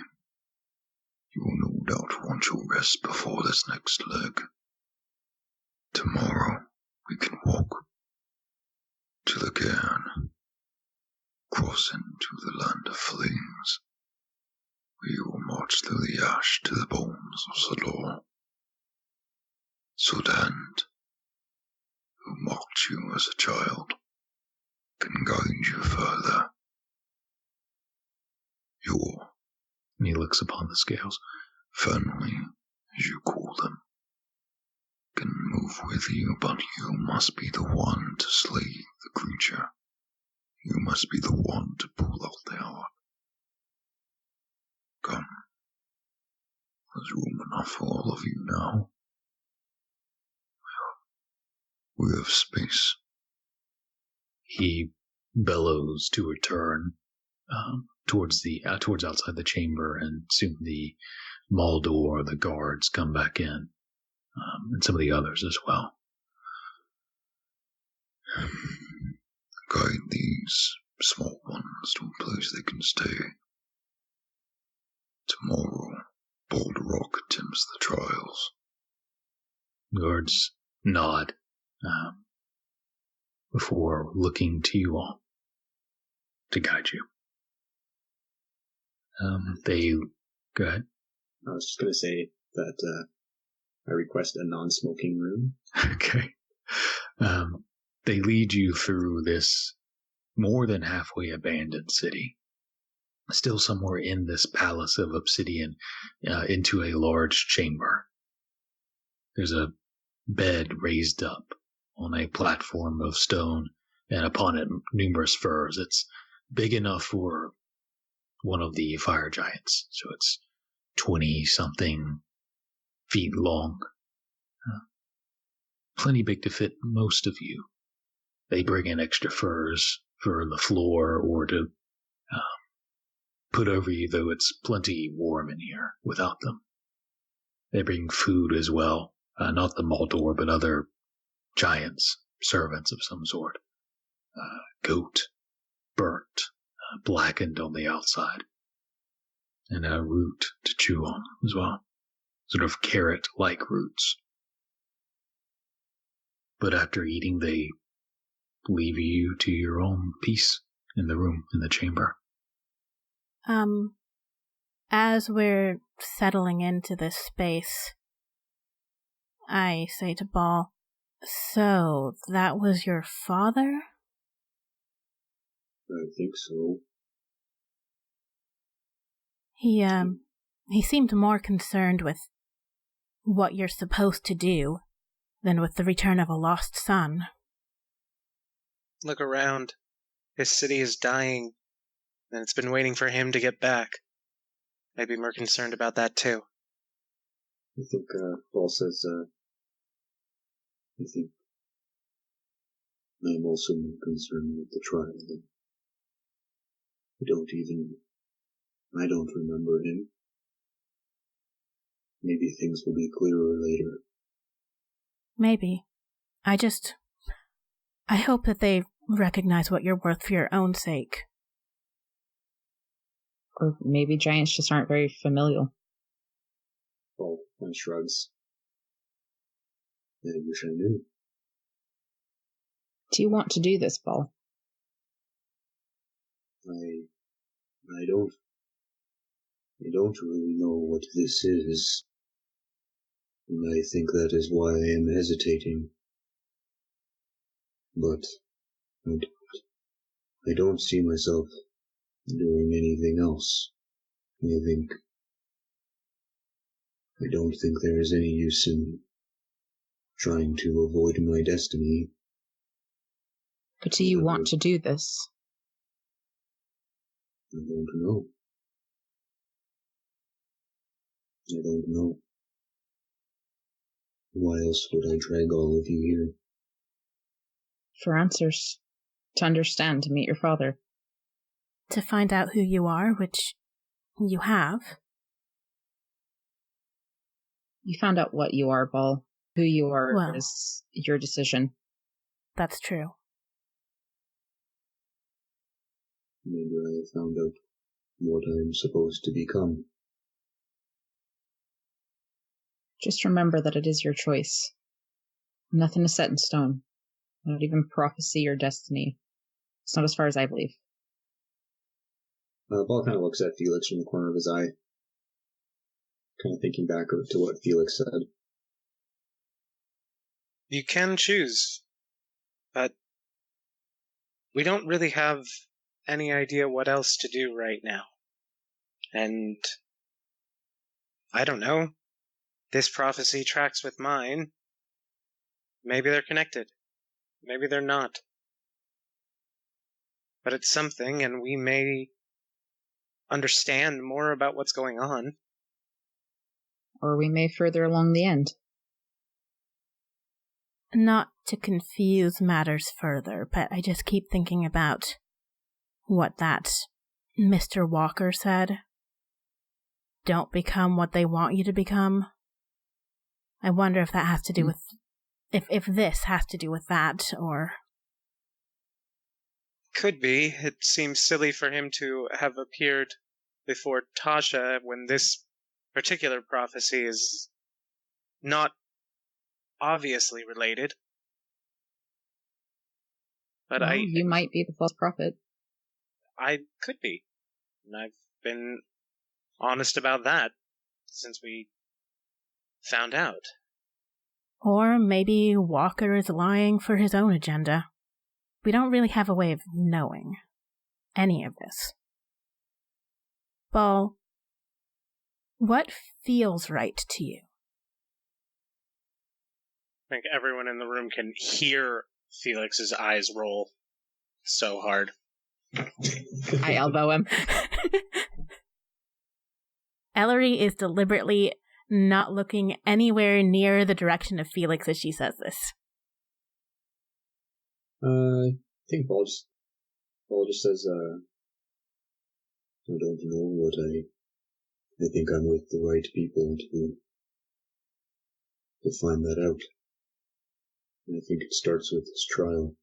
You will no doubt want your rest before this next leg. Tomorrow we can walk to the cairn, cross into the land of flames. We will march through the ash to the bones of Sador. Sudand, who mocked you as a child, can guide you further. Your, and he looks upon the scales, family, as you call them, can move with you, but you must be the one to slay the creature. You must be the one to pull out the heart. Come. There's room enough for all of you now. We have space. He bellows to return towards outside the chamber, and soon the Báldorok, the guards, come back in, and some of the others as well. Guide these small ones to a place they can stay. Tomorrow, Báldorok attempts the trials. Guards nod before looking to you all to guide you. They go ahead. I was just going to say that I request a non-smoking room. Okay. They lead you through this more than halfway abandoned city, still somewhere in this palace of obsidian, into a large chamber. There's a bed raised up on a platform of stone, and upon it numerous furs. It's big enough for one of the fire giants, so it's 20-something feet long. Plenty big to fit most of you. They bring in extra furs for the floor or to put over you, though it's plenty warm in here without them. They bring food as well, not the Báldorok, but other giants, servants of some sort. Goat, burnt, blackened on the outside, and a root to chew on as well, sort of carrot-like roots. But after eating, they leave you to your own peace in the room, in the chamber. As we're settling into this space, I say to Ball, "So, that was your father?" I think so. He seemed more concerned with what you're supposed to do than with the return of a lost son. Look around. This city is dying. And it's been waiting for him to get back. Maybe we're concerned about that too. I think Paul says, I think I'm also concerned with the trial. I don't remember him. Maybe things will be clearer later. Maybe. I hope that they recognize what you're worth for your own sake. Or maybe giants just aren't very familial. Paul shrugs. I wish I knew. Do you want to do this, Paul? I don't really know what this is. And I think that is why I am hesitating. But I don't see myself doing anything else. I don't think there is any use in trying to avoid my destiny. But do you want to do this? I don't know. Why else would I drag all of you here? For answers. To understand, to meet your father. To find out who you are, which you have. You found out what you are, Paul. Who you are is your decision. That's true. Maybe I have found out what I am supposed to become. Just remember that it is your choice. Nothing is set in stone. Not even prophecy or destiny. It's not as far as I believe. Paul kind of looks at Felix from the corner of his eye. Kind of thinking back to what Felix said. You can choose, but we don't really have any idea what else to do right now. And I don't know. This prophecy tracks with mine. Maybe they're connected. Maybe they're not. But it's something, and we may understand more about what's going on. Or we may further along the end. Not to confuse matters further, but I just keep thinking about what that Mr. Walker said. Don't become what they want you to become. I wonder if that has to do with... If this has to do with that, or... Could be. It seems silly for him to have appeared before Tasha when this particular prophecy is not obviously related. But well, you might be the false prophet. I could be. And I've been honest about that since we found out. Or maybe Walker is lying for his own agenda. We don't really have a way of knowing any of this. Ball, what feels right to you? I think everyone in the room can hear Felix's eyes roll so hard. I elbow him. Ellery is deliberately not looking anywhere near the direction of Felix as she says this. I think Paul just says, I don't know, but I think I'm with the right people to find that out. And I think it starts with this trial.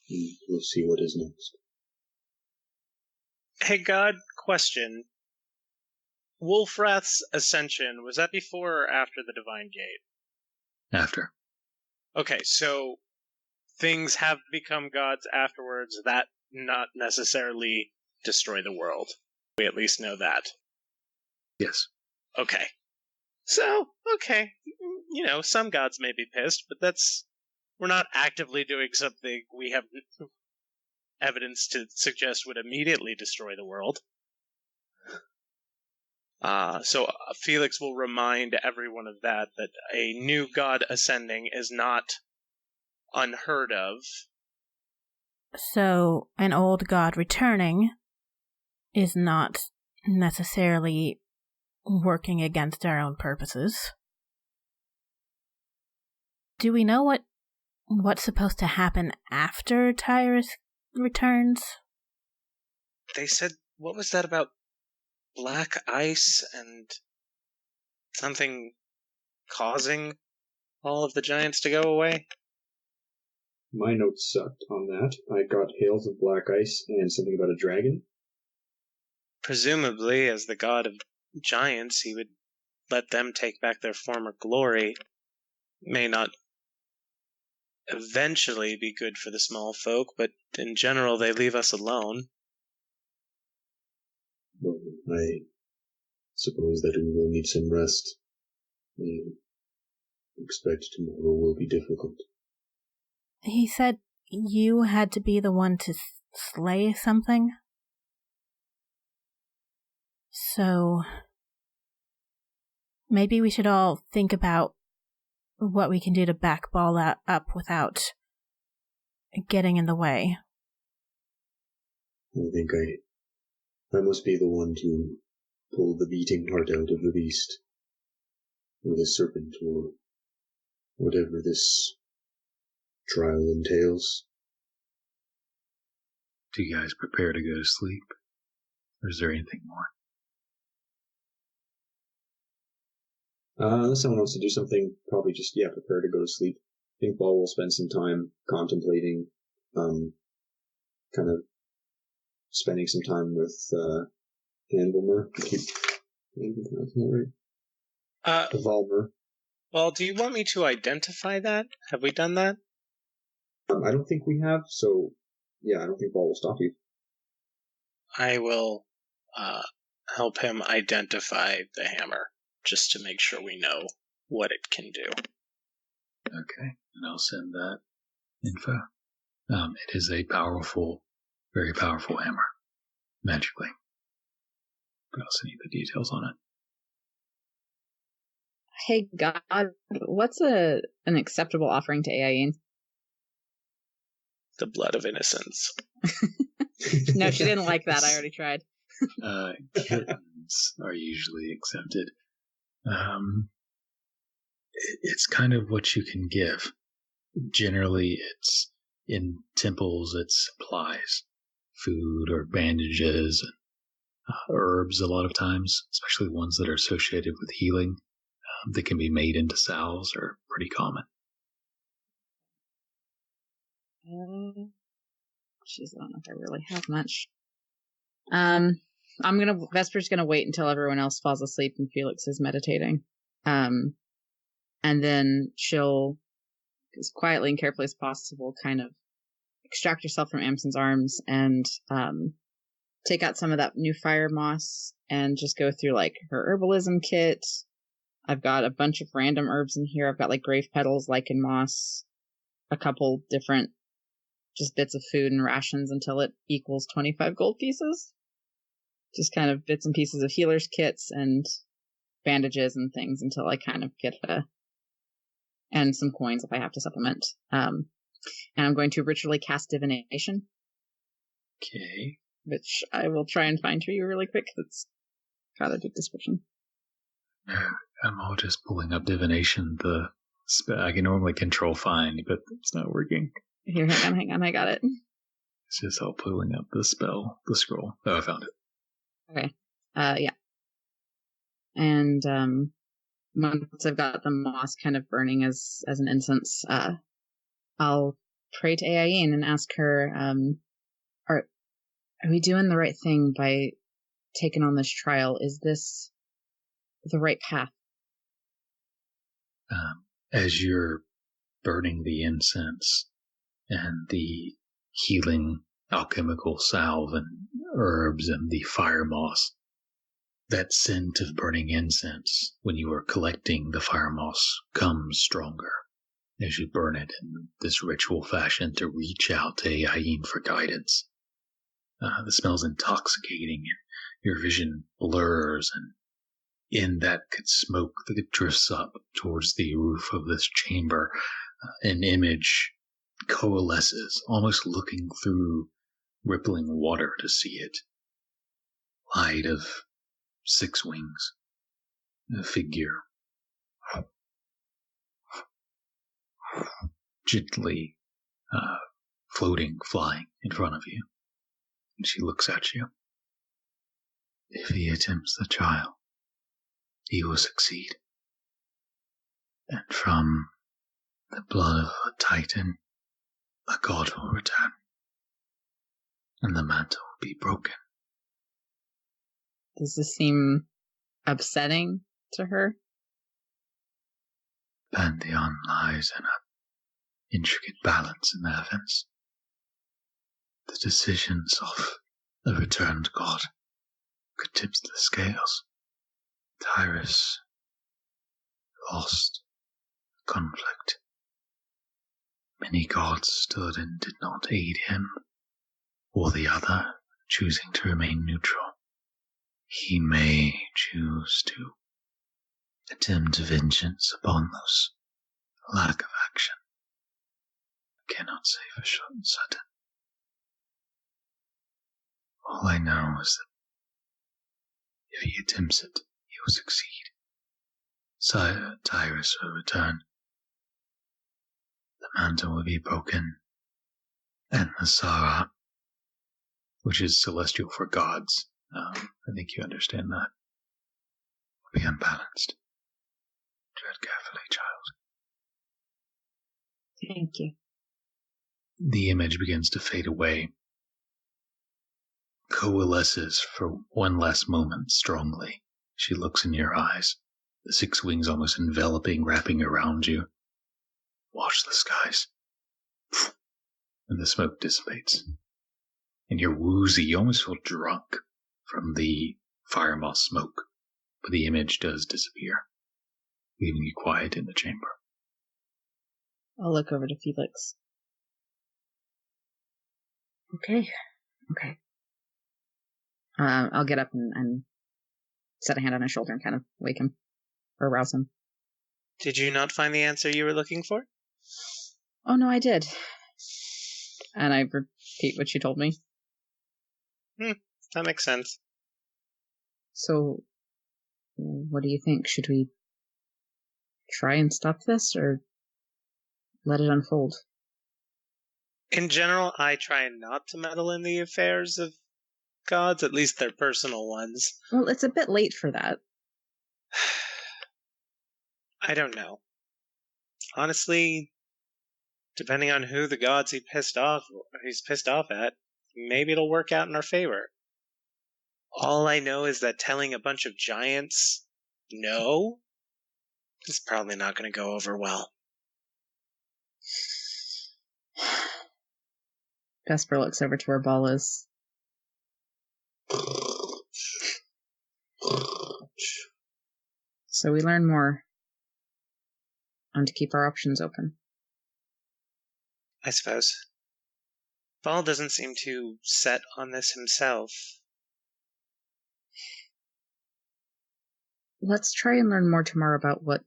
And we'll see what is next. Hey, God, question. Wolfrath's ascension, was that before or after the Divine Gate? After. Okay, so things have become gods afterwards, that not necessarily destroy the world. We at least know that. Yes. Okay. So, okay. You know, some gods may be pissed, but we're not actively doing something we have evidence to suggest would immediately destroy the world. So Felix will remind everyone of that a new god ascending is not unheard of. So an old god returning is not necessarily working against our own purposes. Do we know what's supposed to happen after Tyrus returns? They said, what was that about black ice and something causing all of the giants to go away? My notes sucked on that. I got hails of black ice and something about a dragon. Presumably, as the god of giants, he would let them take back their former glory. May not eventually be good for the small folk, but in general they leave us alone. Well, I suppose that we will need some rest. I expect tomorrow will be difficult. He said you had to be the one to slay something? So maybe we should all think about what we can do to back Ball up without getting in the way. I think I must be the one to pull the beating heart out of the beast, or the serpent, or whatever this trial entails. Do you guys prepare to go to sleep? Or is there anything more? Unless someone wants to do something, probably just, prepare to go to sleep. I think Ball will spend some time contemplating, kind of spending some time with, Handlemer. Valmer. Well, do you want me to identify that? Have we done that? I don't think we have, so, I don't think Ball will stop you. I will, help him identify the hammer, just to make sure we know what it can do. Okay, and I'll send that info. It is a powerful, very powerful hammer, magically. But I'll send you the details on it. Hey, God, what's an acceptable offering to Aileen? The blood of innocence. No, she didn't like that. I already tried. Kittens are usually accepted. It's kind of what you can give. Generally, it's in temples, it's supplies, food or bandages, and herbs a lot of times, especially ones that are associated with healing. That can be made into salves are pretty common. Jeez, I don't know if I really have much. Vesper's gonna wait until everyone else falls asleep and Felix is meditating. And then she'll, as quietly and carefully as possible, kind of extract herself from Amson's arms and take out some of that new fire moss and just go through like her herbalism kit. I've got a bunch of random herbs in here. I've got like grave petals, lichen moss, a couple different just bits of food and rations until it equals 25 gold pieces. Just kind of bits and pieces of healer's kits and bandages and things until I kind of get and some coins if I have to supplement. And I'm going to ritually cast divination. Okay. Which I will try and find for you really quick. That's got a deep description. I'm all just pulling up divination. The spell I can normally control find, but it's not working. Here, hang on, I got it. It's just all pulling up the spell, the scroll. Oh, I found it. Okay. Yeah. And once I've got the moss kind of burning as an incense, I'll pray to Aileen and ask her, are we doing the right thing by taking on this trial? Is this the right path? As you're burning the incense and the healing alchemical salve and herbs and the fire moss, that scent of burning incense when you are collecting the fire moss comes stronger as you burn it in this ritual fashion to reach out to Aileen for guidance. The smell's intoxicating and your vision blurs, and in that smoke that drifts up towards the roof of this chamber, an image coalesces, almost looking through rippling water to see it. Light of 6 wings, a figure gently floating, flying in front of you. And she looks at you. If he attempts the trial, he will succeed. And from the blood of a titan, a god will return, and the mantle will be broken. Does this seem upsetting to her? Pantheon lies in an intricate balance in the heavens. The decisions of the returned god could tip the scales. Tyrus lost the conflict. Many gods stood and did not aid him or the other, choosing to remain neutral. He may choose to attempt vengeance upon those lack of action. I cannot say for sure and certain. All I know is that if he attempts it, he will succeed. Sire Tyrus will return. The mantle will be broken, and the Sara, which is celestial for gods, I think you understand that, will be unbalanced. Tread carefully, child. Thank you. The image begins to fade away, coalesces for one last moment strongly. She looks in your eyes, the 6 wings almost enveloping, wrapping around you. Watch the skies. And the smoke dissipates. And you're woozy, you almost feel drunk from the fire moth smoke, but the image does disappear, leaving you quiet in the chamber. I'll look over to Felix. Okay. I'll get up and set a hand on his shoulder and kind of wake him or rouse him. Did you not find the answer you were looking for? Oh, no, I did. And I repeat what she told me. That makes sense. So, what do you think? Should we try and stop this or let it unfold? In general, I try not to meddle in the affairs of gods, at least their personal ones. Well, it's a bit late for that. I don't know. Honestly, depending on who the gods he's pissed off at, maybe it'll work out in our favor. All I know is that telling a bunch of giants no is probably not going to go over well. Vesper looks over to where Ball is. So we learn more, and to keep our options open. I suppose. Ball doesn't seem too set on this himself. Let's try and learn more tomorrow about what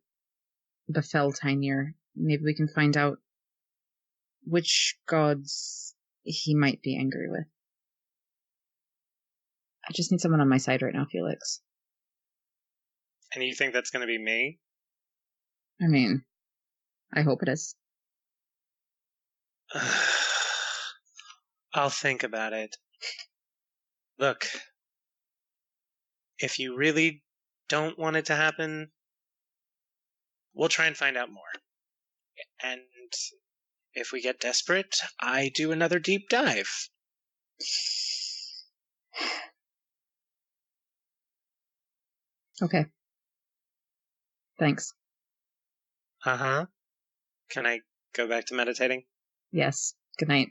befell Tynir. Maybe we can find out which gods he might be angry with. I just need someone on my side right now, Felix. And you think that's going to be me? I mean, I hope it is. I'll think about it. Look, if you really don't want it to happen, we'll try and find out more. And if we get desperate, I do another deep dive. Okay. Thanks. Uh-huh. Can I go back to meditating? Yes. Good night.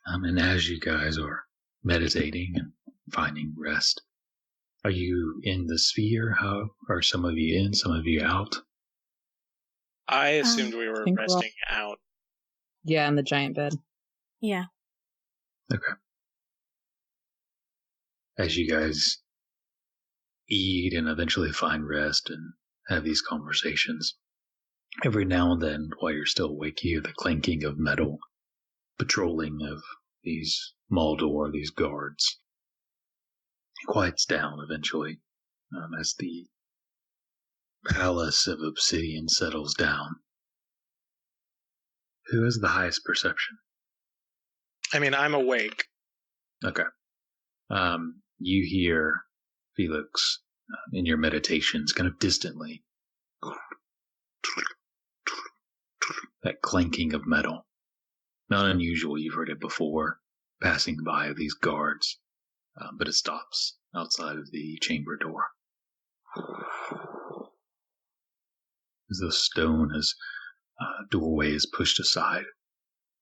And as you guys are meditating and finding rest, are you in the sphere? How are some of you in, some of you out? I assumed we were resting out. Yeah, in the giant bed. Yeah. Okay. As you guys eat and eventually find rest and have these conversations, Every now and then, while you're still awake, you hear the clanking of metal, patrolling of these Báldorok, these guards. It quiets down eventually as the palace of obsidian settles down. Who has the highest perception? I mean, I'm awake. Okay. You hear Felix in your meditations, kind of distantly, that clanking of metal. Not unusual, you've heard it before, passing by these guards, but it stops outside of the chamber door. As the stone doorway is pushed aside,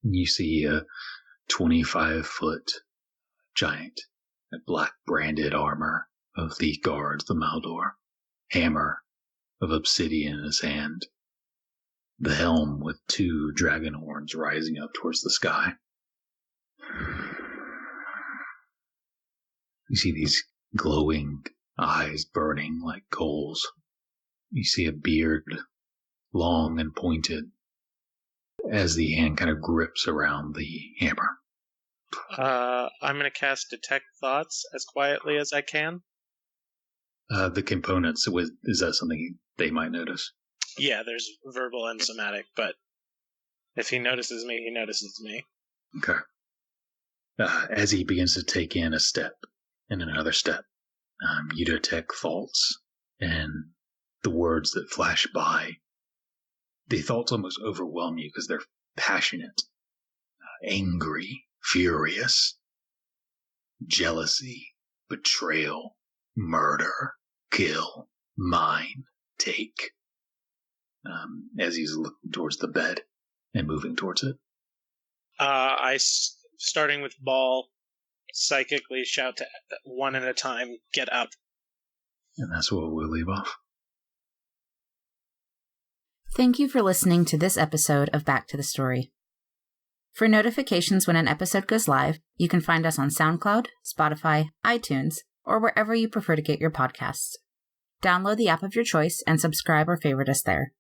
you see a 25-foot giant in black branded armor of the guards, the Báldorok, hammer of obsidian in his hand, the helm with 2 dragon horns rising up towards the sky. You see these glowing eyes burning like coals. You see a beard, long and pointed, as the hand kind of grips around the hammer. I'm going to cast Detect Thoughts as quietly as I can. The components, is that something they might notice? Yeah, there's verbal and somatic, but if he notices me, he notices me. Okay. As he begins to take in a step and another step, you detect thoughts and the words that flash by. The thoughts almost overwhelm you because they're passionate, angry, furious, jealousy, betrayal, murder, kill, mine, take. As he's looking towards the bed and moving towards it. Starting with Ball, psychically shout to one at a time, get up. And that's what we'll leave off. Thank you for listening to this episode of Back to the Story. For notifications when an episode goes live, you can find us on SoundCloud, Spotify, iTunes, or wherever you prefer to get your podcasts. Download the app of your choice and subscribe or favorite us there.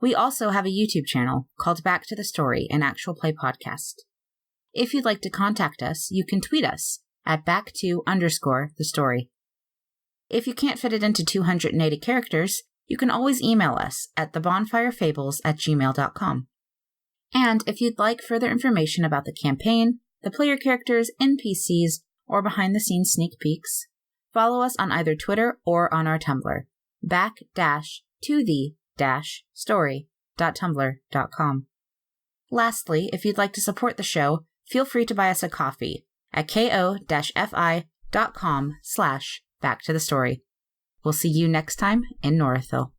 We also have a YouTube channel called Back to the Story, an actual play podcast. If you'd like to contact us, you can tweet us at back2_the_story. If you can't fit it into 280 characters, you can always email us at thebonfirefables@gmail.com. And if you'd like further information about the campaign, the player characters, NPCs, or behind-the-scenes sneak peeks, follow us on either Twitter or on our Tumblr, back-to-the-story.tumblr.com. Lastly, if you'd like to support the show, feel free to buy us a coffee at ko-fi.com/backtothestory. We'll see you next time in Northville.